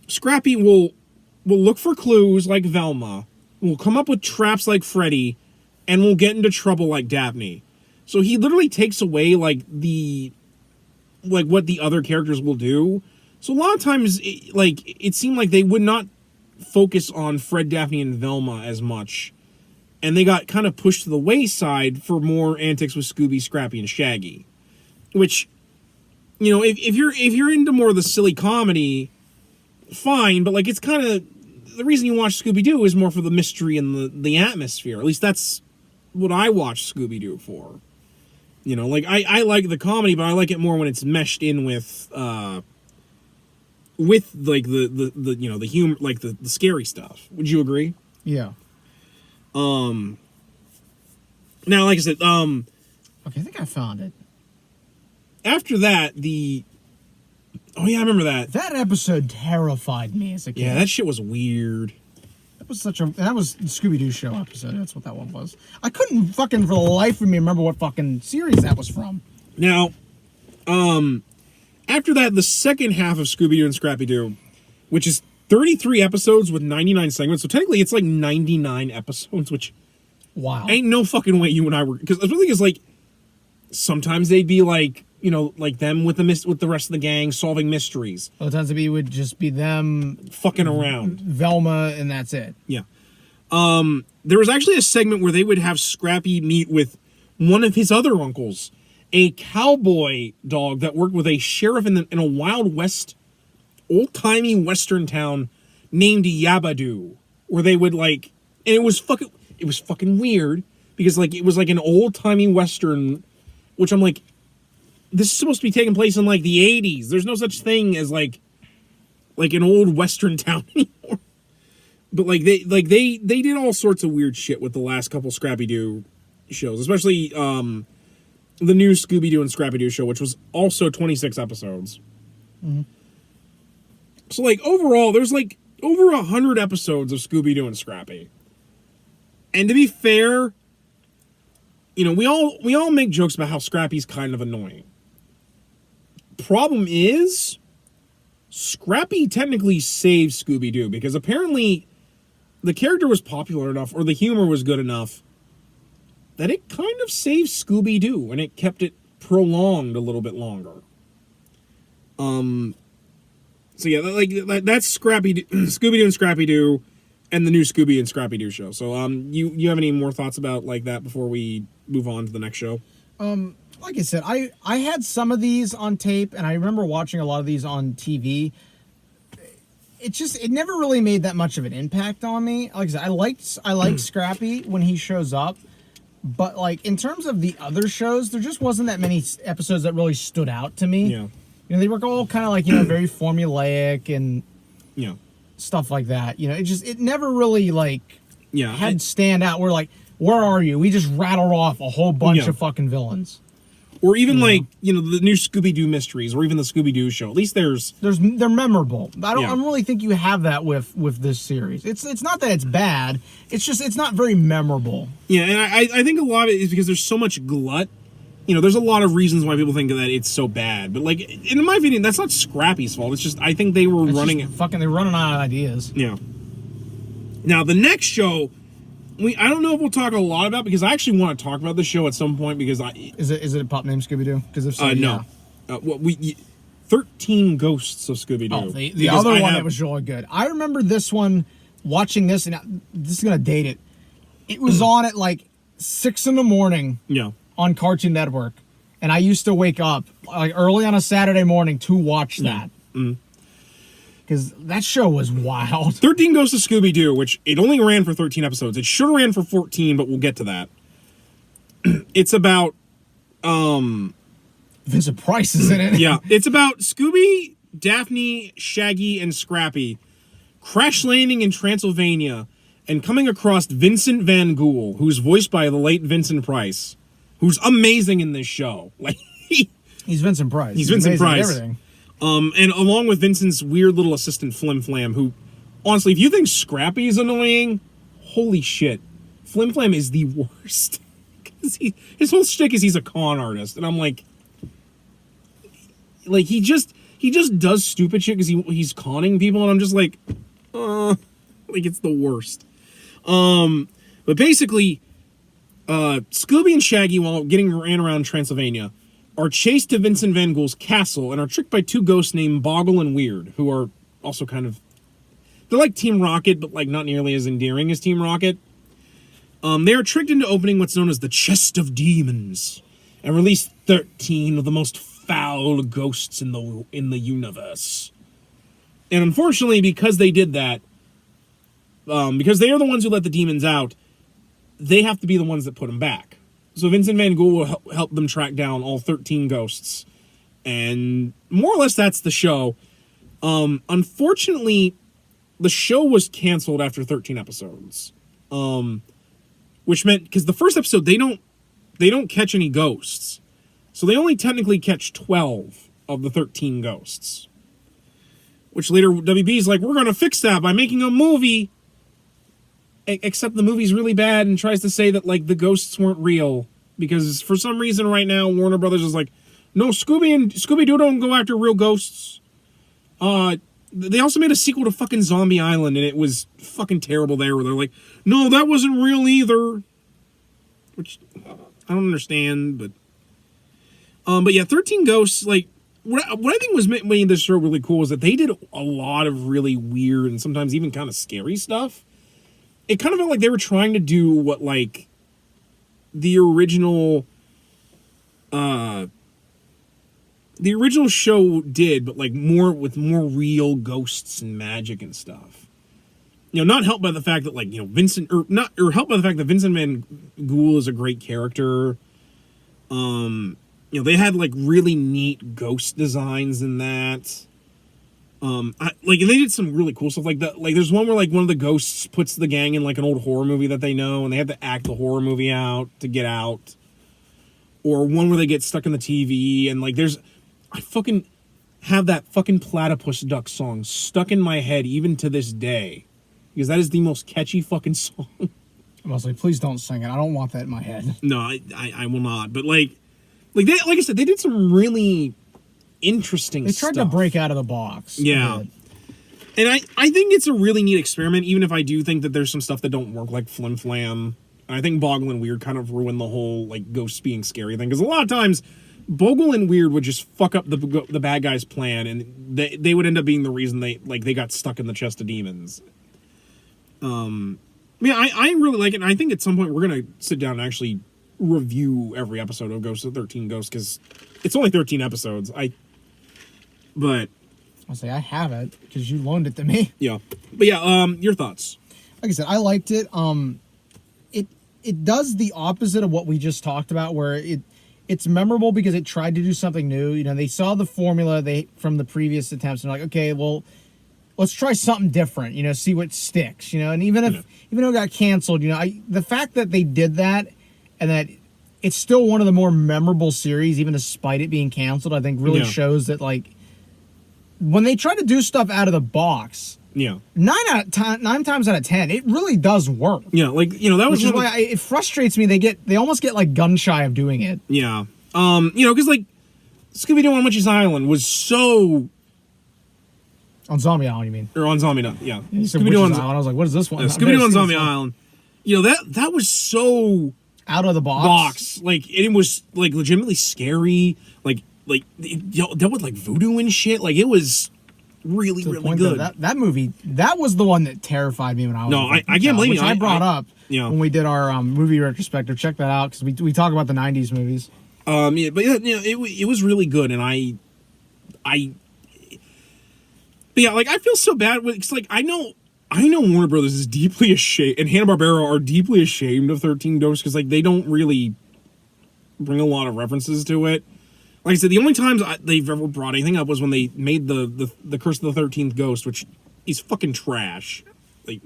Scrappy will look for clues like Velma, will come up with traps like Freddy, and will get into trouble like Daphne. So he literally takes away like what the other characters will do. So a lot of times, it seemed like they would not focus on Fred, Daphne, and Velma as much, and they got kind of pushed to the wayside for more antics with Scooby, Scrappy, and Shaggy. Which, you know, if you're into more of the silly comedy, fine, but like it's kind of the reason you watch Scooby-Doo is more for the mystery and the atmosphere. At least that's what I watch Scooby-Doo for. You know, like I like the comedy, but I like it more when it's meshed in with like the you know, the humor, like the scary stuff. Would you agree?
Yeah.
Now, like I said,
okay, I think I found it.
After that, oh yeah, I remember that.
That episode terrified me as a kid.
Yeah, that shit was weird.
That was the Scooby-Doo show episode. That's what that one was. I couldn't fucking for the life of me remember what fucking series that was from.
Now, after that, the second half of Scooby-Doo and Scrappy-Doo, which is 33 episodes with 99 segments, so technically it's like 99 episodes, which
wow,
ain't no fucking way you and I were, because the thing is, like, sometimes they'd be like, you know, like them with the rest of the gang solving mysteries.
Well, the times it would just be them
fucking around,
Velma, and that's it.
Yeah. There was actually a segment where they would have Scrappy meet with one of his other uncles, a cowboy dog that worked with a sheriff in a Wild West, old-timey Western town named Yabadoo, where they would, like, and it was fucking weird, because, like, it was like an old-timey Western, which I'm like, this is supposed to be taking place in, like, the 80s. There's no such thing as, like an old Western town anymore. But, like, they did all sorts of weird shit with the last couple Scrappy-Doo shows, especially, the new Scooby-Doo and Scrappy-Doo show, which was also 26 episodes. Mm-hmm. So, like, overall, there's, like, over 100 episodes of Scooby-Doo and Scrappy. And to be fair, you know, we all make jokes about how Scrappy's kind of annoying. Problem is, Scrappy technically saved Scooby-Doo, because apparently the character was popular enough, or the humor was good enough, that it kind of saved Scooby-Doo, and it kept it prolonged a little bit longer. So yeah, that's Scooby-Doo and Scrappy-Doo, and the new Scooby and Scrappy-Doo show. So you have any more thoughts about like that before we move on to the next show?
Like I said, I had some of these on tape, and I remember watching a lot of these on TV. It never really made that much of an impact on me. Like I said, I liked Scrappy when he shows up, but like in terms of the other shows, there just wasn't that many episodes that really stood out to me.
Yeah.
You know, they were all kind of like, very formulaic and stuff like that. You know, it never really like had stand out. We're like, where are you? We just rattled off a whole bunch of fucking villains.
Or even the new Scooby-Doo mysteries, or even the Scooby-Doo show. At least
they're memorable. I don't really think you have that with this series. It's not that it's bad. It's just it's not very memorable.
Yeah, and I think a lot of it is because there's so much glut. You know, there's a lot of reasons why people think that it's so bad. But like, in my opinion, that's not Scrappy's fault. It's just I think they were running it.
They're running out of ideas.
Yeah. Now the next show, I don't know if we'll talk a lot about, because I actually want to talk about the show at some point, because
is it a pop name Scooby-Doo? Because if so,
no. 13 Ghosts of Scooby-Doo.
Oh, the other one that was really good. I remember this one, watching this, and this is gonna date it. It was on at like 6 a.m.
Yeah.
On Cartoon Network, and I used to wake up like early on a Saturday morning to watch that. Because that show was wild.
13 Ghosts of Scooby-Doo, which it only ran for 13 episodes. It should have ran for 14, but we'll get to that. It's about
Vincent Price is in it.
Yeah, it's about Scooby, Daphne, Shaggy, and Scrappy crash landing in Transylvania and coming across Vincent Van Ghoul, who's voiced by the late Vincent Price, who's amazing in this show. Like
he's Vincent Price.
He's Vincent Price. Everything. And along with Vincent's weird little assistant Flim Flam, who, honestly, if you think Scrappy is annoying, holy shit, Flim Flam is the worst. Because his whole shtick is he's a con artist, and I'm like he just does stupid shit because he's conning people, and I'm just like it's the worst. But basically, Scooby and Shaggy, while ran around Transylvania, are chased to Vincent Van Ghoul's castle and are tricked by two ghosts named Boggle and Weird, who are also they're like Team Rocket, but like not nearly as endearing as Team Rocket. They are tricked into opening what's known as the Chest of Demons and release 13 of the most foul ghosts in the universe. And unfortunately, because they did that, because they are the ones who let the demons out, they have to be the ones that put them back. So Vincent Van Ghoul will help them track down all 13 ghosts. And more or less that's the show. Unfortunately, the show was canceled after 13 episodes. Which meant, because the first episode, they don't catch any ghosts. So they only technically catch 12 of the 13 ghosts. Which later WB's like, we're going to fix that by making a movie. Except the movie's really bad and tries to say that like the ghosts weren't real, because for some reason right now Warner Brothers is like, no, Scooby-Doo don't go after real ghosts. They also made a sequel to fucking Zombie Island, and it was fucking terrible there, where they're like, no, that wasn't real either. Which I don't understand, but yeah, 13 Ghosts, like what I think was made this show really cool is that they did a lot of really weird and sometimes even kind of scary stuff. It kind of felt like they were trying to do what, like, the original show did, but, like, with more real ghosts and magic and stuff. You know, not helped by the fact that, like, you know, helped by the fact that Vincent Van Ghoul is a great character. You know, they had, like, really neat ghost designs in that. They did some really cool stuff like that. Like, there's one where, like, one of the ghosts puts the gang in, like, an old horror movie that they know, and they have to act the horror movie out to get out. Or one where they get stuck in the TV, and, like, I fucking have that fucking Platypus Duck song stuck in my head even to this day. Because that is the most catchy fucking song.
I was like, please don't sing it. I don't want that in my head.
No, I will not. But, like I said, they did some really interesting stuff.
They tried to break out of the box.
Yeah. And I think it's a really neat experiment, even if I do think that there's some stuff that don't work, like Flim Flam. I think Boggle and Weird kind of ruined the whole, like, ghosts being scary thing. Because a lot of times, Bogle and Weird would just fuck up the bad guy's plan, and they would end up being the reason they got stuck in the chest of demons. I really like it, and I think at some point we're gonna sit down and actually review every episode of Ghosts of 13 Ghosts, because it's only 13 episodes. But
I'll say I have it because you loaned it to me.
Yeah, but yeah, your thoughts?
Like I said, I liked it. It does the opposite of what we just talked about, where it's memorable because it tried to do something new. You know, they saw the formula from the previous attempts and like, okay, well, let's try something different. You know, see what sticks. You know, and even though it got canceled, you know, the fact that they did that and that it's still one of the more memorable series, even despite it being canceled, I think really shows that like when they try to do stuff out of the box.
Yeah.
9 times out of 10, it really does work.
Yeah, like, you know, that was
which is why it frustrates me. They almost get like gun shy of doing it.
Yeah. You know, because like Scooby-Doo on Witch's Island was so
on Zombie Island, you mean?
Or on Zombie Island, yeah.
Scooby-Doo on Island. I was like, what is this one?
Yeah, Scooby-Doo on Zombie Island. You know, that was so
out of the box.
Like it was like legitimately scary. Like it dealt with like voodoo and shit. Like it was really good.
That movie, that was the one that terrified me when I was
I can't believe
it. I brought up when we did our movie retrospective. Check that out because we talk about the 90s movies.
Yeah, but yeah, you know, it was really good, and but yeah, like I feel so bad with, cause like I know Warner Brothers is deeply ashamed, and Hanna-Barbera are deeply ashamed of 13 Ghosts because like they don't really bring a lot of references to it. Like I said, the only times they've ever brought anything up was when they made the Curse of the 13th Ghost, which is fucking trash. Like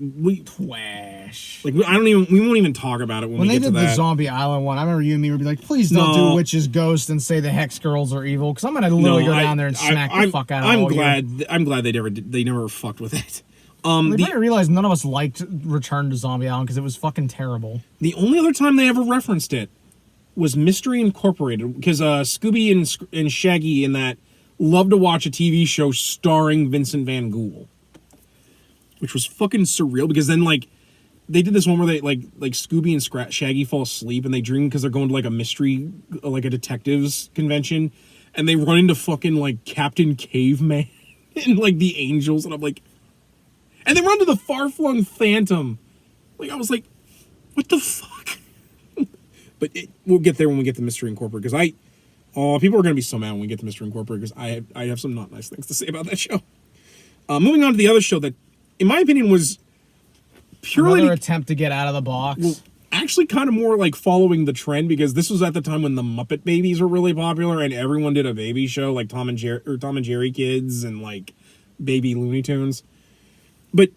trash.
Like we won't even talk about it when we get to that.
When they did the Zombie Island one, I remember you and me would be like, please don't do Witch's Ghost and say the Hex Girls are evil, because I'm gonna literally go down there and smack the fuck out of all you.
I'm glad they never fucked with it.
They might realize none of us liked Return to Zombie Island because it was fucking terrible.
The only other time they ever referenced it was Mystery Incorporated, because Scooby and Shaggy in that loved to watch a TV show starring Vincent Van Gogh, which was fucking surreal, because then like they did this one where they like Scooby and Shaggy fall asleep and they dream because they're going to like a mystery, like a detectives convention, and they run into fucking like Captain Caveman and like the Angels, and I'm like, and they run to the Far-Flung Phantom. Like I was like, what the fuck? But we'll get there when we get to Mystery Incorporated, because people are going to be so mad when we get to Mystery Incorporated, because I have some not nice things to say about that show. Moving on to the other show that, in my opinion, was purely
another attempt to get out of the box.
Well, actually kind of more like following the trend, because this was at the time when the Muppet Babies were really popular and everyone did a baby show, like Tom and Jerry Kids and like Baby Looney Tunes. But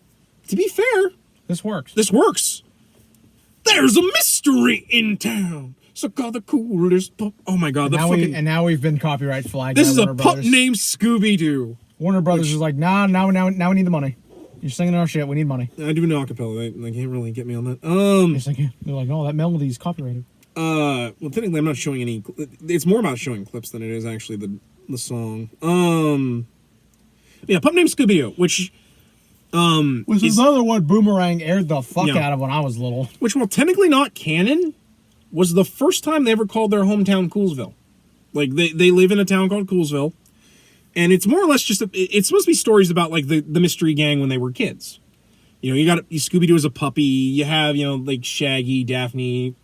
to be fair,
this works.
There's a mystery in town. So call the coolest pup. Oh my god,
and now we've been copyright flagged.
This is a pup named Scooby-Doo.
Warner Brothers is like, now we need the money. You're singing our shit. We need money.
I do an acapella. They can't really get me on that.
They're like, no, that melody is copyrighted.
Well, technically, I'm not showing any. It's more about showing clips than it is actually the song. Yeah, pup named Scooby-Doo, which
is another one Boomerang aired the fuck out of when I was little. Which,
while technically not canon, was the first time they ever called their hometown Coolsville. Like they live in a town called Coolsville. And it's more or less just it's supposed to be stories about like the mystery gang when they were kids. You know, you got Scooby-Doo as a puppy. You have, you know, like Shaggy, Daphne,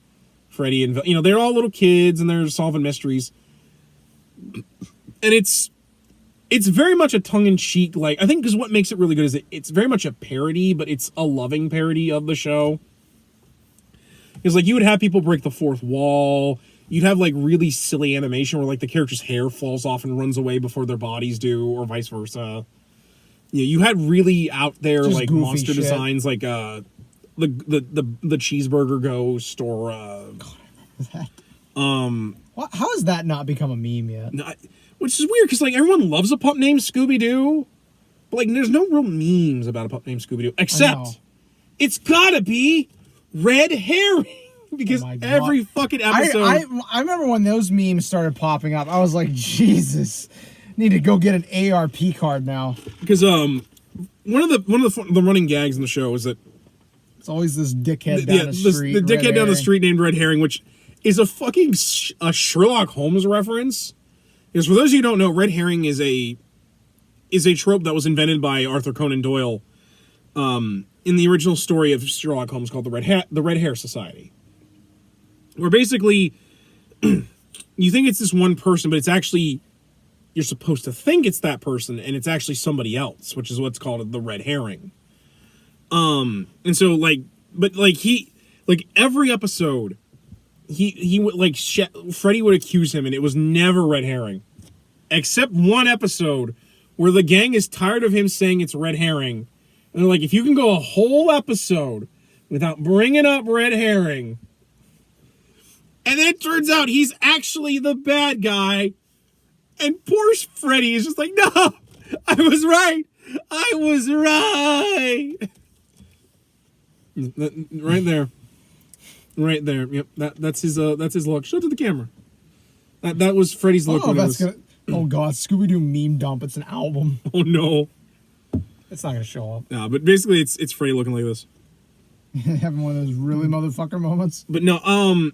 Freddy, and, you know, they're all little kids and they're solving mysteries. And it's very much a tongue-in-cheek, like, I think because what makes it really good is it's very much a parody, but it's a loving parody of the show. Because, like, you would have people break the fourth wall. You'd have, like, really silly animation where, like, the character's hair falls off and runs away before their bodies do, or vice versa. Yeah, you had really out there, just like, monster shit. Designs, like, the cheeseburger ghost, or,
how has that not become a meme yet?
Which is weird, because, like, everyone loves a pup named Scooby-Doo, but, like, there's no real memes about a pup named Scooby-Doo, except it's gotta be Red Herring, because every fucking episode...
I remember when those memes started popping up, I was like, Jesus, need to go get an ARP card now.
Because, one of the running gags in the show is that...
It's always this dickhead down the street.
The dickhead down the street named Red Herring, which... is a fucking a Sherlock Holmes reference. Because for those of you who don't know, red herring is a trope that was invented by Arthur Conan Doyle in the original story of Sherlock Holmes called the Red Hair Society. Where basically you think it's this one person, but it's actually, you're supposed to think it's that person, and it's actually somebody else, which is what's called the red herring. And so every episode, he would Freddy would accuse him, and it was never red herring, except one episode where the gang is tired of him saying it's red herring, and they're like, if you can go a whole episode without bringing up red herring, and then it turns out he's actually the bad guy, and poor Freddy is just like, no, I was right. Right there. Right there. Yep. That's his look. Show it to the camera. That was Freddy's look.
Oh, oh god, Scooby-Doo meme dump. It's an album.
Oh no.
It's not gonna show up.
No, but basically it's Freddy looking like this.
Having one of those really motherfucker moments.
But no, and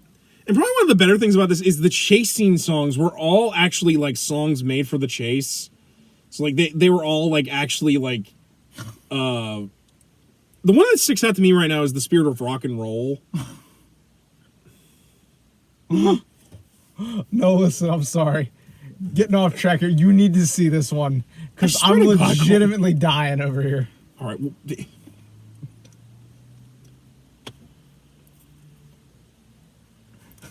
probably one of the better things about this is the chase scene songs were all actually like songs made for the chase. So like they were all like actually like the one that sticks out to me right now is The Spirit of Rock and Roll.
No, listen, I'm sorry. Getting off track here. You need to see this one. Because I'm legitimately dying over here.
All right. Well,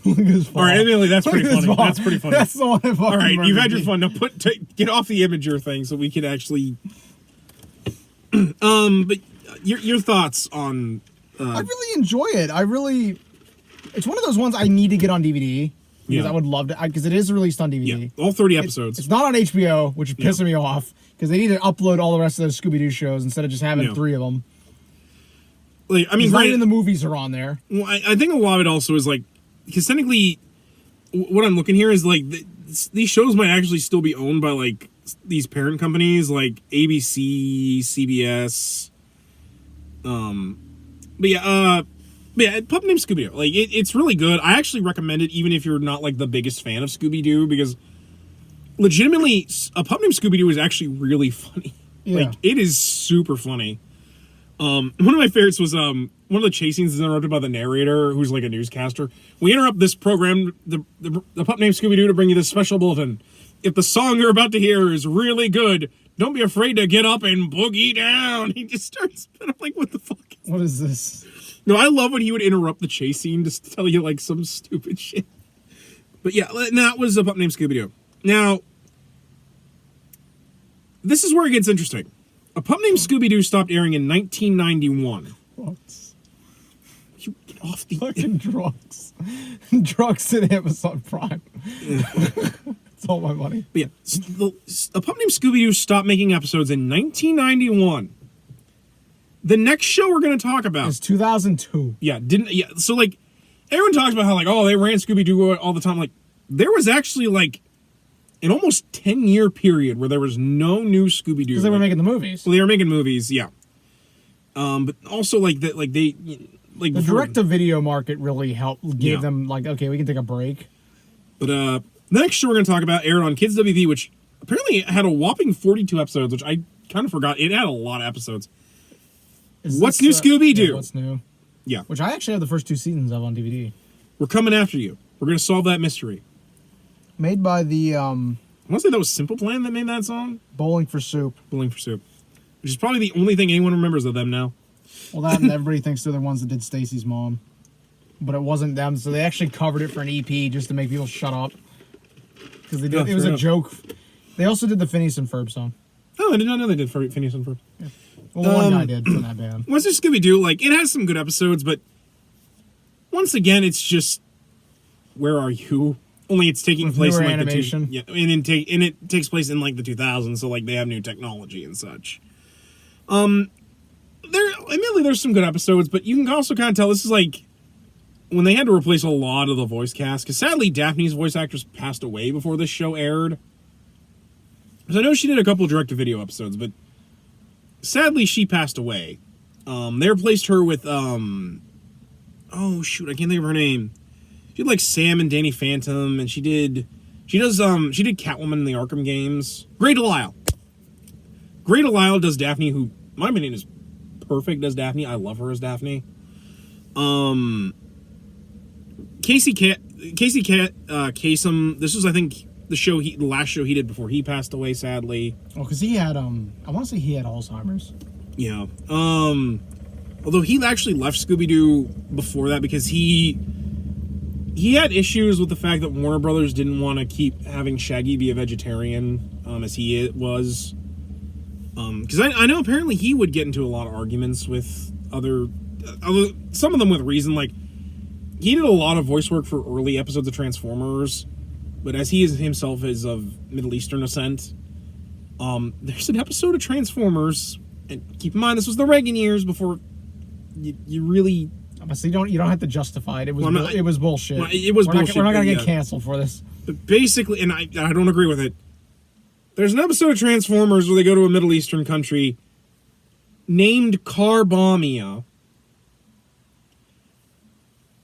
look at this fall.
All right, Emily, that's pretty funny. That's pretty funny.
That's the one I fucking
all right, you've had your
me.
fun. Now get off the Imager thing so we can actually... but your thoughts on...
I really enjoy it. It's one of those ones I need to get on DVD. Because I would love to, because it is released on DVD.
Yeah, all 30 episodes.
It's not on HBO, which is pissing me off, because they need to upload all the rest of those Scooby-Doo shows instead of just having 3 of them.
Like, I mean,
not even the movies are on there.
Well, I think a lot of it also is like, because technically, what I'm looking here is like, these shows might actually still be owned by like these parent companies like ABC, CBS. But yeah, Pup Named Scooby-Doo. Like, it's really good. I actually recommend it even if you're not, like, the biggest fan of Scooby-Doo, because legitimately, A Pup Named Scooby-Doo is actually really funny.
Yeah.
Like, it is super funny. One of my favorites was, one of the chase scenes is interrupted by the narrator, who's, like, a newscaster. We interrupt this program, the Pup Named Scooby-Doo, to bring you this special bulletin. If the song you're about to hear is really good, don't be afraid to get up and boogie down. He just starts, I'm like, what the fuck?
What is this?
No, I love when he would interrupt the chase scene just to tell you, like, some stupid shit. But yeah, that was A Pup Named Scooby-Doo. Now, this is where it gets interesting. A Pup Named Scooby-Doo stopped airing in 1991.
What?
You get off the...
Fucking drugs. Drugs at Amazon Prime. It's all my money.
But yeah, A Pup Named Scooby-Doo stopped making episodes in 1991. The next show we're going to talk about
is 2002.
So like everyone talks about how like, oh, they ran Scooby-Doo all the time. Like there was actually like an almost 10-year period where there was no new Scooby-Doo.
Because they were making the movies.
Well, they were making movies, yeah. But also like that, like they like
the direct-to-video market really gave them like, okay, we can take a break.
But the next show we're going to talk about aired on Kids WB, which apparently had a whopping 42 episodes, which I kind of forgot. It had a lot of episodes. What's New Scooby-Doo?
Yeah, What's New?
Yeah.
Which I actually have the first 2 seasons of on DVD.
We're coming after you. We're going to solve that mystery.
Made by the,
I want to say that was Simple Plan that made that song?
Bowling for Soup.
Bowling for Soup. Which is probably the only thing anyone remembers of them now.
Well, that and everybody thinks they're the ones that did Stacy's mom. But it wasn't them, so they actually covered it for an EP just to make people shut up. Because they did, it was a joke. They also did the Phineas and Ferb song.
Oh, I did not know they did Phineas and Ferb.
Yeah. Well, one guy did from that band.
What's this Scooby-Doo? Like, it has some good episodes, but once again, it's just, where are you? Only it's taking place in like
animation.
and it takes place in like the 2000s, so like they have new technology and such. Admittedly, there's some good episodes, but you can also kind of tell this is like when they had to replace a lot of the voice cast, because sadly Daphne's voice actress passed away before this show aired. Because I know she did a couple direct-to-video episodes, but sadly she passed away. They replaced her with oh shoot, I can't think of her name. She did like Sam and Danny Phantom, and she did Catwoman in the Arkham games. Grey DeLisle. Grey DeLisle does Daphne, who, my opinion, is perfect as Daphne. I love her as Daphne. Kasem. This was, I think, the last show he did before he passed away, sadly.
Oh, because he had I want to say he had Alzheimer's.
Yeah. Although he actually left Scooby-Doo before that because he had issues with the fact that Warner Brothers didn't want to keep having Shaggy be a vegetarian, as he was. Because I know apparently he would get into a lot of arguments with some of them with reason. Like, he did a lot of voice work for early episodes of Transformers, but as he is himself is of Middle Eastern descent, there's an episode of Transformers, and keep in mind this was the Reagan years before you really.
So you don't have to justify it. It was it was bullshit.
It was bullshit.
We're not gonna get canceled for this.
But basically, and I don't agree with it. There's an episode of Transformers where they go to a Middle Eastern country named Carbomia.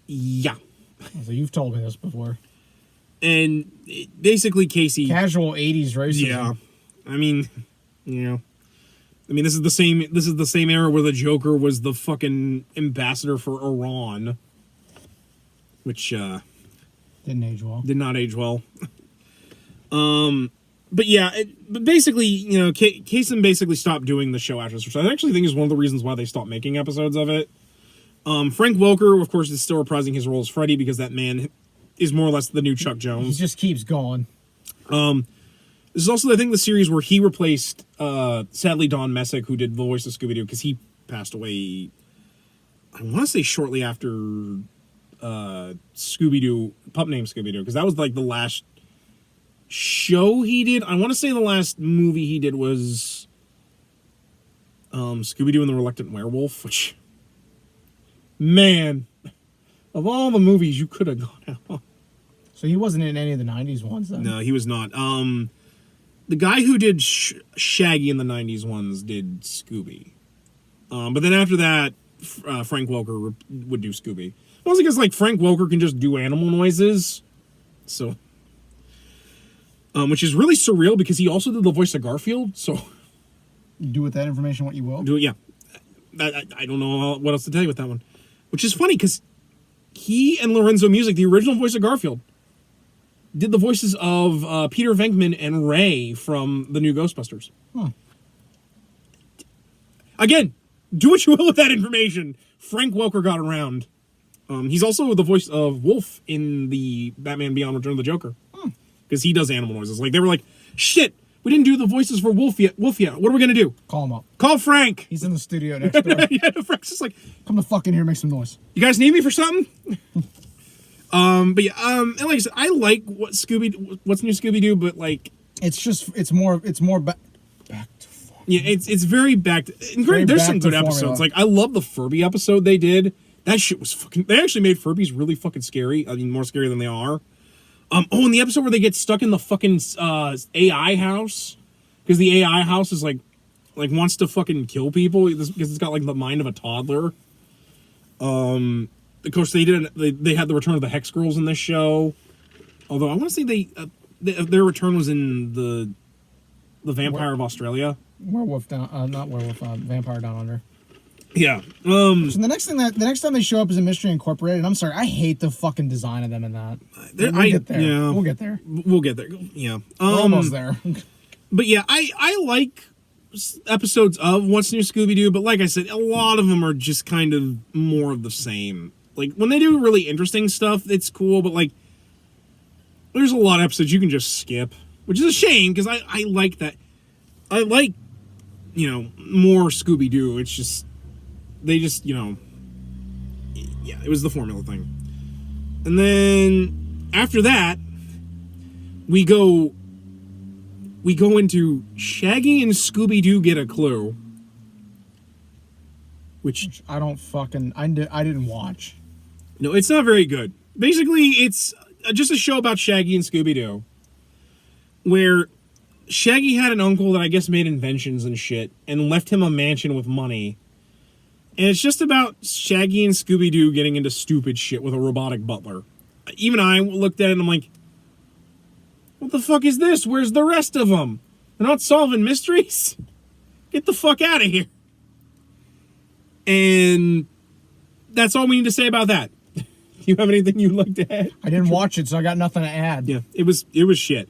Yeah.
So you've told me this before.
And basically, Casey.
Casual 80s racism.
Yeah. I mean, this is the same era where the Joker was the fucking ambassador for Iran, which
didn't age well.
Did not age well. But yeah, but basically, Kasem basically stopped doing the show after this, which I actually think is one of the reasons why they stopped making episodes of it. Frank Welker, of course, is still reprising his role as Freddy because that man is more or less the new Chuck Jones.
He just keeps going.
This is also, I think, the series where he replaced, sadly, Don Messick, who did the voice of Scooby-Doo, because he passed away, I want to say shortly after Scooby-Doo, pup named Scooby-Doo, because that was like the last show he did. I want to say the last movie he did was Scooby-Doo and the Reluctant Werewolf, which, man, of all the movies you could have gone out.
So he wasn't in any of the 90s ones, then?
No, he was not. The guy who did Shaggy in the 90s ones did Scooby. But then after that, Frank Welker would do Scooby. Mostly because, like, Frank Welker can just do animal noises. So, which is really surreal because he also did the voice of Garfield. So,
do with that information what you will.
Do it, yeah. I don't know what else to tell you with that one. Which is funny because he and Lorenzo Music, the original voice of Garfield, did the voices of Peter Venkman and Ray from the new Ghostbusters.
Huh.
Again, do what you will with that information. Frank Welker got around. He's also the voice of Wolf in the Batman Beyond Return of the Joker. Because he does animal noises. Like, they were like, shit, we didn't do the voices for Wolf yet. What are we going to do?
Call him up.
Call Frank.
He's in the studio next door.
Yeah, Frank's just like,
come the fuck in here and make some noise.
You guys need me for something? But yeah, and like I said, I like what's new Scooby-Doo, but like
it's more back to formula.
Yeah, it's very back to, and great, there's some good episodes. Like, I love the Furby episode they did. That shit was fucking, they actually made Furbies really fucking scary. I mean, more scary than they are. And the episode where they get stuck in the fucking AI house, because the AI house is like wants to fucking kill people because it's got like the mind of a toddler. Of course, they had the return of the Hex Girls in this show. Although I want to say their return was in the Vampire of Australia.
Werewolf down, not werewolf, Vampire Down Under.
Yeah.
So the next time they show up is in Mystery Incorporated. I'm sorry, I hate the fucking design of them in that. We'll get there.
Yeah,
we'll get there.
We'll get there. Yeah.
We're almost there.
But yeah, I like episodes of What's New Scooby-Doo, but like I said, a lot of them are just kind of more of the same. Like, when they do really interesting stuff, it's cool, but like, there's a lot of episodes you can just skip, which is a shame, because I like that. I like, more Scooby-Doo. It's just, they just, yeah, it was the formula thing. And then, after that, we go into Shaggy and Scooby-Doo Get a Clue. Which
I didn't watch.
No, it's not very good. Basically, it's just a show about Shaggy and Scooby-Doo, where Shaggy had an uncle that I guess made inventions and shit, and left him a mansion with money. And it's just about Shaggy and Scooby-Doo getting into stupid shit with a robotic butler. even I looked at it and I'm like, what the fuck is this? Where's the rest of them? They're not solving mysteries? Get the fuck out of here. And that's all we need to say about that. Do you have anything you'd like to add?
I didn't watch it, so I got nothing to add.
Yeah, it was shit.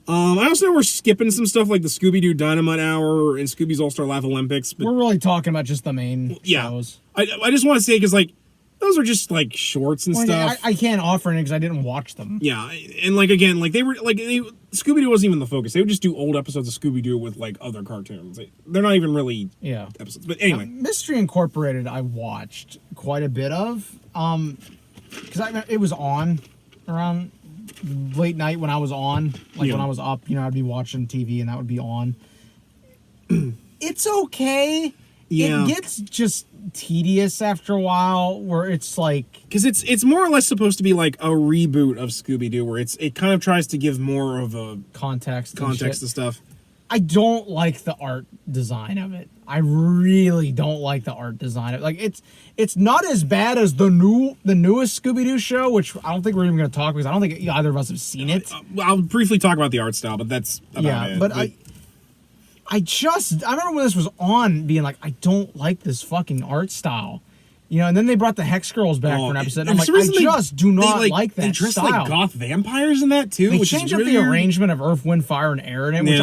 I also know we're skipping some stuff like the Scooby-Doo Dynamite Hour and Scooby's All-Star Laugh Olympics. But
we're really talking about just the main shows.
I just want to say, because, like, those are just, like, shorts and stuff.
I can't offer any because I didn't watch them.
Yeah, and, like, again, like, Scooby-Doo wasn't even the focus. They would just do old episodes of Scooby-Doo with, like, other cartoons. They're not even really episodes. But anyway.
Mystery Incorporated I watched quite a bit of. Because it was on around late night when I was on. Like, when I was up, I'd be watching TV and that would be on. It's okay. Yeah. It gets just tedious after a while, where it's like,
because it's more or less supposed to be like a reboot of Scooby-Doo, where it kind of tries to give more of a
context
to stuff.
I don't like the art design of it. I really don't like the art design of it. Like, it's not as bad as the newest Scooby-Doo show, which I don't think we're even going to talk, because I don't think either of us have seen it.
I'll briefly talk about the art style, but that's about it.
But I remember when this was on, being like, I don't like this fucking art style. And then they brought the Hex Girls back for an episode. I'm like, I just do not like that
They dressed
style.
like goth vampires in that, too.
They changed up the arrangement of Earth, Wind, Fire, and Air in it, which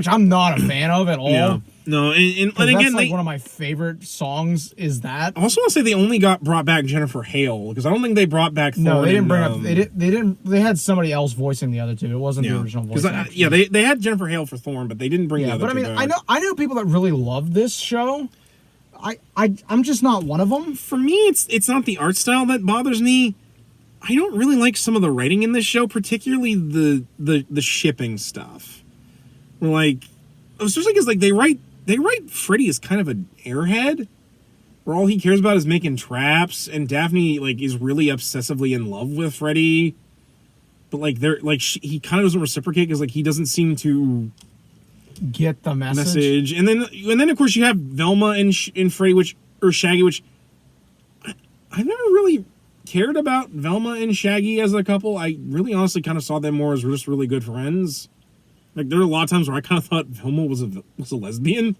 I'm not a fan of at all.
Yeah. No, and again,
that's one of my favorite songs is that.
I also want to say they only brought back Jennifer Hale, because I don't think they brought back Thorne.
No, they didn't bring up. They didn't. They had somebody else voicing the other two. It wasn't the original voice.
They had Jennifer Hale for Thorne, but they didn't bring the other two back.
I know people that really love this show. I'm just not one of them.
For me, it's not the art style that bothers me. I don't really like some of the writing in this show, particularly the shipping stuff. Like, especially because like they write Freddy as kind of an airhead, where all he cares about is making traps, and Daphne like is really obsessively in love with Freddy, but like he kind of doesn't reciprocate, because like he doesn't seem to
get the message.
And then of course you have Velma and Freddy, or Shaggy, which I've never really cared about Velma and Shaggy as a couple. I really honestly kind of saw them more as just really good friends. Like, there were a lot of times where I kind of thought Velma was a lesbian.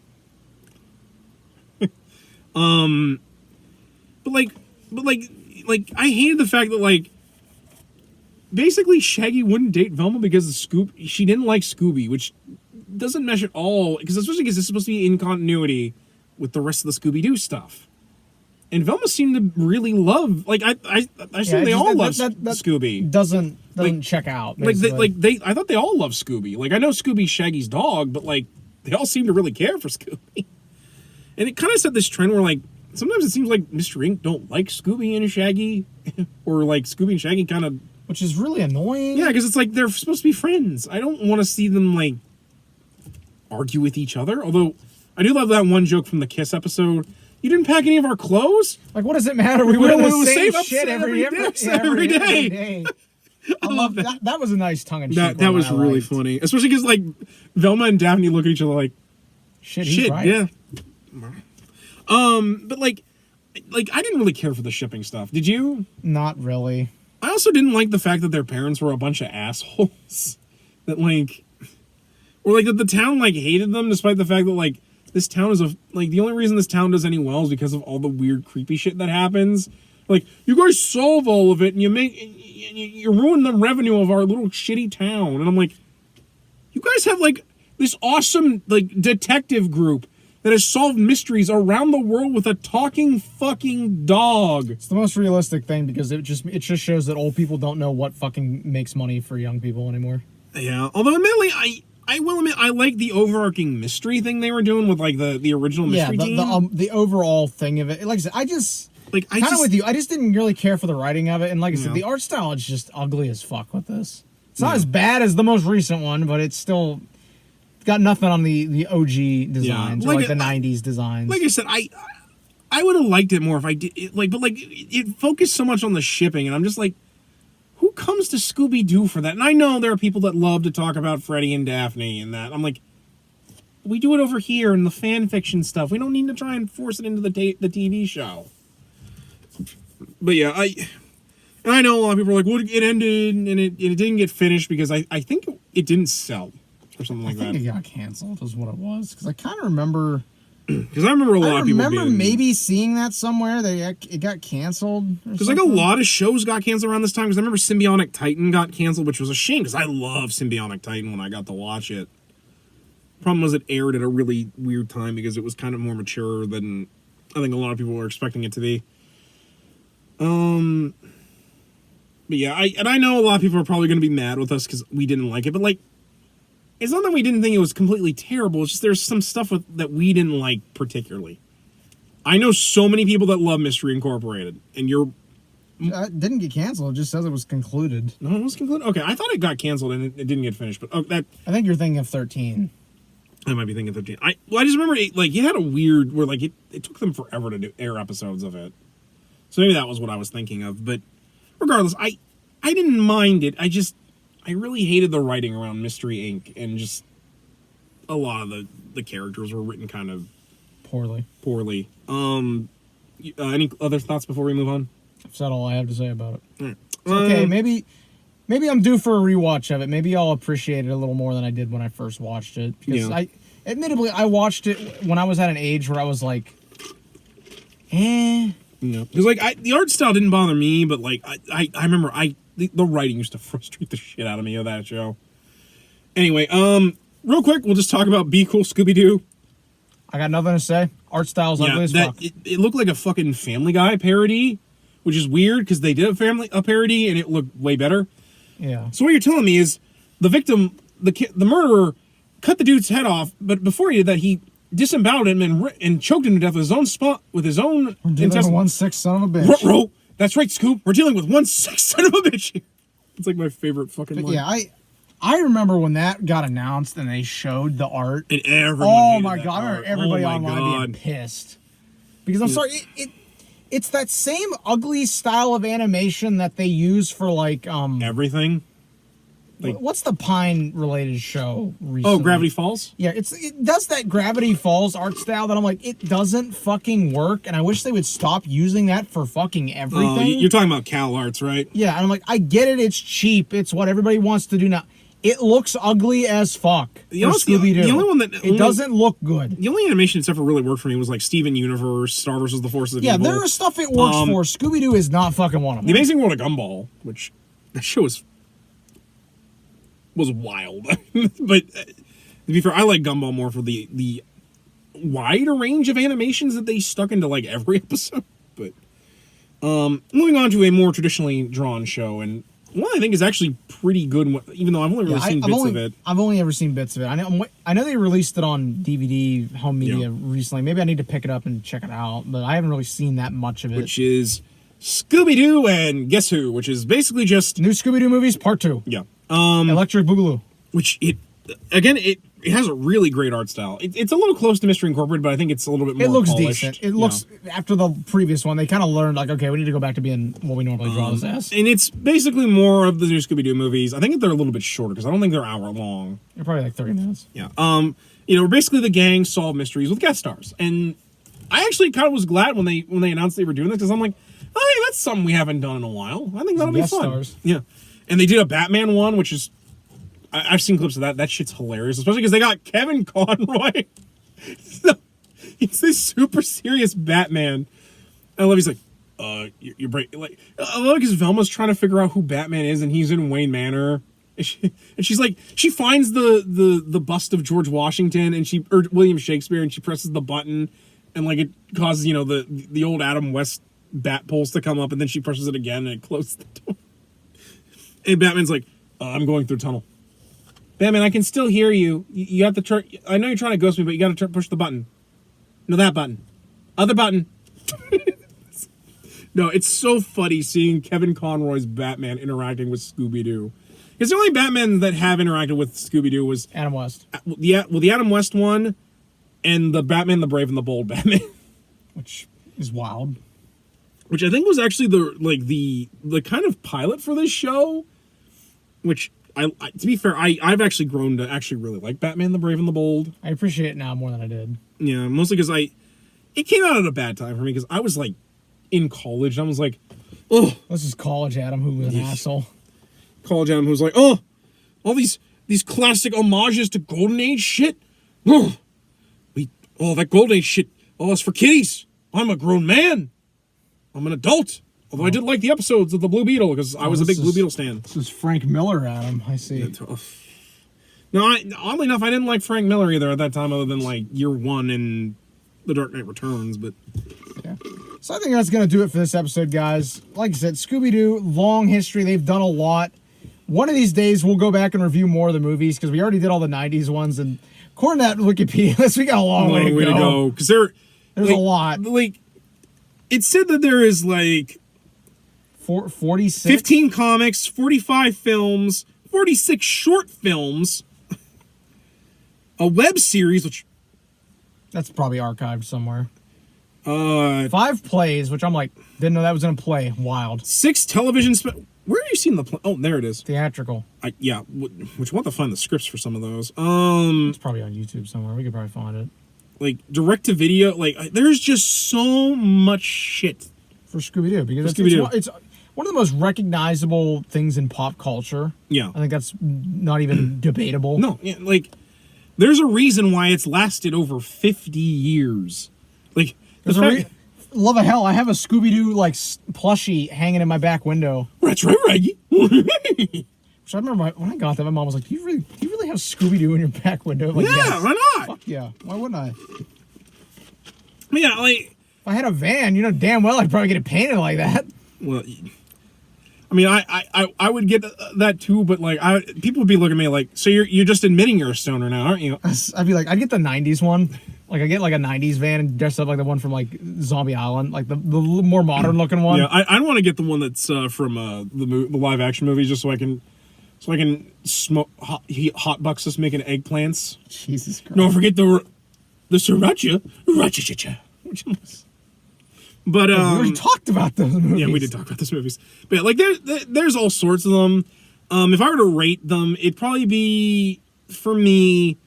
But I hated the fact that, like, basically Shaggy wouldn't date Velma because she didn't like Scooby, which doesn't mesh at all, especially because it's supposed to be in continuity with the rest of the Scooby-Doo stuff. And Velma seemed to really love, like, I assume they all love Scooby.
Doesn't check out.
I thought they all love Scooby. Like, I know Scooby's Shaggy's dog, but like, they all seem to really care for Scooby. And it kind of set this trend where, like, sometimes it seems like Mr. Ink don't like Scooby and Shaggy, or like Scooby and Shaggy kind of,
which is really annoying.
Yeah, because it's like they're supposed to be friends. I don't want to see them like argue with each other. Although I do love that one joke from the Kiss episode. You didn't pack any of our clothes?
Like, what does it matter? We wear the same shit every
day.
I love that. That was a nice tongue-in-cheek.
That was really funny. Especially because, like, Velma and Daphne look at each other like,
shit, right.
Yeah. But, like, I didn't really care for the shipping stuff. Did you?
Not really.
I also didn't like the fact that their parents were a bunch of assholes. That, like, or, like, that the town, like, hated them, despite the fact that, like, this town is the only reason this town does any well is because of all the weird, creepy shit that happens. Like, you guys solve all of it, and you ruin the revenue of our little shitty town. And I'm like, you guys have, like, this awesome, like, detective group that has solved mysteries around the world with a talking fucking dog.
It's the most realistic thing, because it just shows that old people don't know what fucking makes money for young people anymore.
Yeah, although admittedly, I will admit, I like the overarching mystery thing they were doing with, like, the original mystery team.
The overall thing of it. Like I said, kind of with you. I just didn't really care for the writing of it. And like I said, the art style is just ugly as fuck with this. It's not as bad as the most recent one, but it's still got nothing on the OG designs, or like the 90s designs.
Like I said, I would have liked it more if I did. It focused so much on the shipping, and I'm just like, who comes to Scooby-Doo for that? And I know there are people that love to talk about Freddy and Daphne and that. I'm like, we do it over here in the fan fiction stuff. We don't need to try and force it into the TV show. But yeah, And I know a lot of people are like, well, it ended and it didn't get finished because I think it didn't sell or something like that.
I think it got canceled is what it was. Because I kind of remember...
Because I remember a lot of people
I remember maybe seeing that somewhere. It got canceled.
Because like a lot of shows got canceled around this time. Because I remember Symbionic Titan got canceled, which was a shame because I love Symbionic Titan when I got to watch it. Problem was it aired at a really weird time because it was kind of more mature than I think a lot of people were expecting it to be. But yeah, I know a lot of people are probably going to be mad with us because we didn't like it, but like, it's not that we didn't think it was completely terrible. It's just there's some stuff that we didn't like particularly. I know so many people that love Mystery Incorporated, and you're...
It didn't get canceled. It just says it was concluded.
No, it was concluded? Okay, I thought it got canceled and it didn't get finished, but I
think you're thinking of 13.
I might be thinking 13. I just remember it had a weird... where like it took them forever to air episodes of it. So maybe that was what I was thinking of, but regardless, I didn't mind it. I really hated the writing around Mystery Inc. and just a lot of the characters were written kind of
poorly.
Any other thoughts before we move on?
I've said all I have to say about it.
Right.
It's okay, maybe I'm due for a rewatch of it. Maybe I'll appreciate it a little more than I did when I first watched it. Because admittedly, I watched it when I was at an age where I was like,
Because like the art style didn't bother me, but like I remember the writing used to frustrate the shit out of me of that show. Anyway, real quick, we'll just talk about Be Cool Scooby-Doo.
I got nothing to say. Art style's ugly as fuck.
It looked like a fucking Family Guy parody, which is weird because they did a parody and it looked way better.
Yeah.
So what you're telling me is the victim, the murderer, cut the dude's head off, but before he did that, he disemboweled him and choked him to death with his own intestine.
1/6 son of a bitch.
That's right, Scoop. We're dealing with 1/6 son of a bitch here. It's like my favorite fucking line.
Yeah, I remember when that got announced and they showed the art.
And everyone
oh my god, I remember everybody online being pissed. Because I'm sorry, it's that same ugly style of animation that they use for like
everything.
Like, what's the Pine related show recently?
Oh, Gravity Falls?
Yeah, it does that Gravity Falls art style that I'm like, it doesn't fucking work, and I wish they would stop using that for fucking everything.
Oh, you're talking about Cal Arts, right?
Yeah, and I'm like, I get it, it's cheap, it's what everybody wants to do now. It looks ugly as fuck for Scooby-Doo.
The only one that...
It doesn't look good.
The only animation that's ever really worked for me was like Steven Universe, Star vs. the Forces of Evil.
Yeah, there is stuff it works for. Scooby-Doo is not fucking one of them.
The Amazing World of Gumball, which... That show was wild. But to be fair, I like Gumball more for the wider range of animations that they stuck into like every episode. But moving on to a more traditionally drawn show, and one I think is actually pretty good, even though I've only really seen bits of it.
I've only ever seen bits of it. I know they released it on DVD, home media recently. Maybe I need to pick it up and check it out, but I haven't really seen that much of it.
Which is Scooby-Doo and Guess Who, which is basically just...
New Scooby-Doo movies, part 2.
Yeah.
Electric Boogaloo.
Which, it has a really great art style. It's a little close to Mystery Incorporated, but I think it's a little bit more
It looks
polished.
decent. It looks, after the previous one, they kind of learned, like, okay, we need to go back to being what we normally draw this as.
And it's basically more of the new Scooby-Doo movies. I think they're a little bit shorter, because I don't think they're hour long.
They're probably like 30 minutes.
Yeah. Basically the gang solve mysteries with guest stars. And I actually kind of was glad when they announced they were doing this, because I'm like, oh, hey, that's something we haven't done in a while. I think that'll be fun. Stars. Yeah. And they did a Batman one, which is... I've seen clips of that. That shit's hilarious, especially because they got Kevin Conroy. It's this super serious Batman. I love. He's like, you're break. Like, I love because Velma's trying to figure out who Batman is, and he's in Wayne Manor. And she's like, she finds the bust of George Washington or William Shakespeare, and she presses the button, and like it causes the old Adam West bat poles to come up, and then she presses it again, and it closes the door. And Batman's like, I'm going through a tunnel. Batman, I can still hear you. You have to turn. I know you're trying to ghost me, but you got to push the button. No, that button. Other button. No, it's so funny seeing Kevin Conroy's Batman interacting with Scooby-Doo. Because the only Batman that have interacted with Scooby-Doo was
Adam West.
The Adam West one, and the Batman, the Brave and the Bold Batman,
which is wild.
Which I think was actually the kind of pilot for this show, which. To be fair, I've actually grown to actually really like Batman the Brave and the Bold.
I appreciate it now more than I did.
Yeah, mostly because it came out at a bad time for me because I was like in college. And I was like, Oh,
This is college Adam, who was an asshole.
College Adam, who's like, oh, all these classic homages to Golden Age shit. Oh, that Golden Age shit. Oh, it's for kiddies. I'm a grown man. I'm an adult. Although I did like the episodes of the Blue Beetle because I was a big Blue Beetle stan.
This is Frank Miller, Adam. I see.
No, oddly enough, I didn't like Frank Miller either at that time, other than like Year One and The Dark Knight Returns. But
yeah. So I think that's gonna do it for this episode, guys. Like I said, Scooby-Doo, long history. They've done a lot. One of these days, we'll go back and review more of the movies because we already did all the '90s ones, and according to that Wikipedia list, we got a long way to go.
Because there's
a lot.
Like, it said that there is like
46,
15 comics, 45 films, 46 short films, a web series, which
that's probably archived somewhere.
5
plays, which I'm like, didn't know that was in a play. Wild.
6 television. Where have you seen the play? Oh, there it is.
Theatrical.
Yeah, which we'll have to find the scripts for some of those.
It's probably on YouTube somewhere. We could probably find it.
Like direct to video. Like there's just so much shit
for Scooby-Doo because it's one of the most recognizable things in pop culture.
Yeah,
I think that's not even debatable.
No, yeah, like there's a reason why it's lasted over 50 years. Like
love of hell, I have a Scooby-Doo like plushie hanging in my back window.
That's right, Reggie.
Which I remember when I got that, my mom was like, "Do you really have Scooby-Doo in your back window?" Like,
yeah,
yes.
Why not?
Fuck yeah, why wouldn't I?
Yeah, like
if I had a van, you know damn well I'd probably get it painted like that.
Well, I mean, I would get that too, but like people would be looking at me like, so you're just admitting you're a stoner now, aren't you?
I'd be like, I'd get the '90s one. Like I get like a '90s van and dress up like the one from like Zombie Island, like the more modern looking one.
Yeah, I want to get the one that's from the live action movies, just so I can smoke hot bucks us making eggplants.
Jesus Christ!
Don't forget the sriracha. But
we already talked about those movies.
Yeah, we did talk about those movies. But yeah, like there's all sorts of them. If I were to rate them, it'd probably be for me.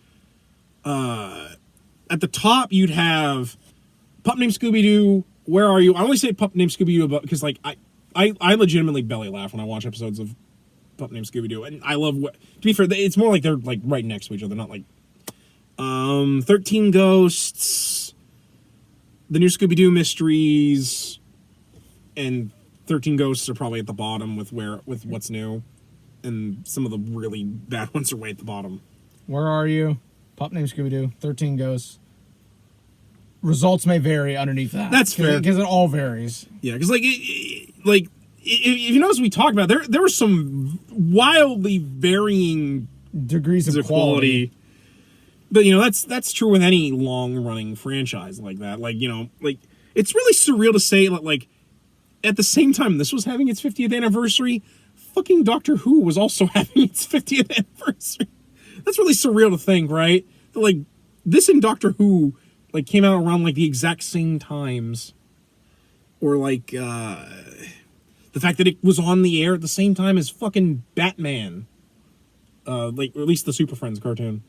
At the top, you'd have Pup Named Scooby-Doo. Where Are You? I only say Pup Named Scooby-Doo because like I legitimately belly laugh when I watch episodes of Pup Named Scooby-Doo, and I love to be fair, it's more like they're like right next to each other, not like 13 Ghosts, the new Scooby-Doo Mysteries, and 13 Ghosts are probably at the bottom with what's new, and some of the really bad ones are way at the bottom.
Where Are You? Pup Named Scooby-Doo, 13 Ghosts. Results may vary underneath that.
That's fair.
Because it all varies.
Yeah, because if you notice we talked about there were some wildly varying
degrees of quality.
But you know that's true with any long running franchise like that. Like, you know, like it's really surreal to say that like at the same time this was having its 50th anniversary, fucking Doctor Who was also having its 50th anniversary. That's really surreal to think, right? That, like, this and Doctor Who, like, came out around, like, the exact same times. Or, like, the fact that it was on the air at the same time as fucking Batman. Like, or at least the Super Friends cartoon.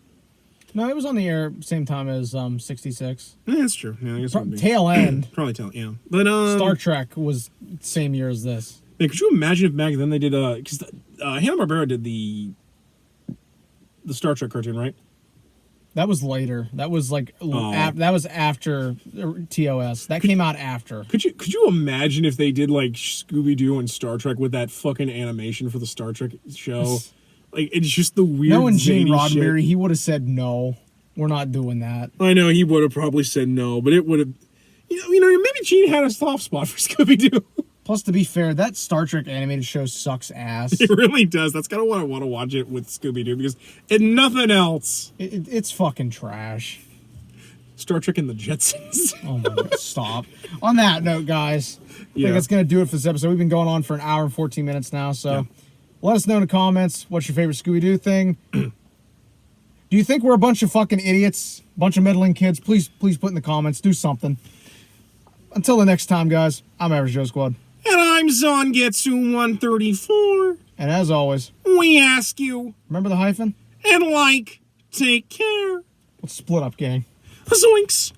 No, it was on the air same time as 66.
Yeah, that's true. Yeah, I guess
tail end.
Probably tail, yeah. But,
Star Trek was same year as this.
Yeah, could you imagine if back then they did, because Hanna-Barbera did the Star Trek cartoon, right?
That was later. That was like that was after TOS. That came out after.
Could you imagine if they did like Scooby-Doo and Star Trek with that fucking animation for the Star Trek show? Like, it's just the weird.
Knowing Gene Roddenberry, he would have said no. We're not doing that.
I know he would have probably said no, but it would have. You know, maybe Gene had a soft spot for Scooby-Doo.
Plus, to be fair, that Star Trek animated show sucks ass.
It really does. That's kind of why I want to watch it with Scooby-Doo, because in nothing else.
It's fucking trash.
Star Trek and the Jetsons.
Oh my God, stop. On that note, guys, I think that's going to do it for this episode. We've been going on for an hour and 14 minutes now, so let us know in the comments what's your favorite Scooby-Doo thing. Do you think we're a bunch of fucking idiots? Bunch of meddling kids? Please put in the comments. Do something. Until the next time, guys, I'm Average Joe Squad.
And I'm Zongetsu 134.
And as always,
we ask you,
remember the hyphen?
And take care.
Let's split up, gang.
Zoinks.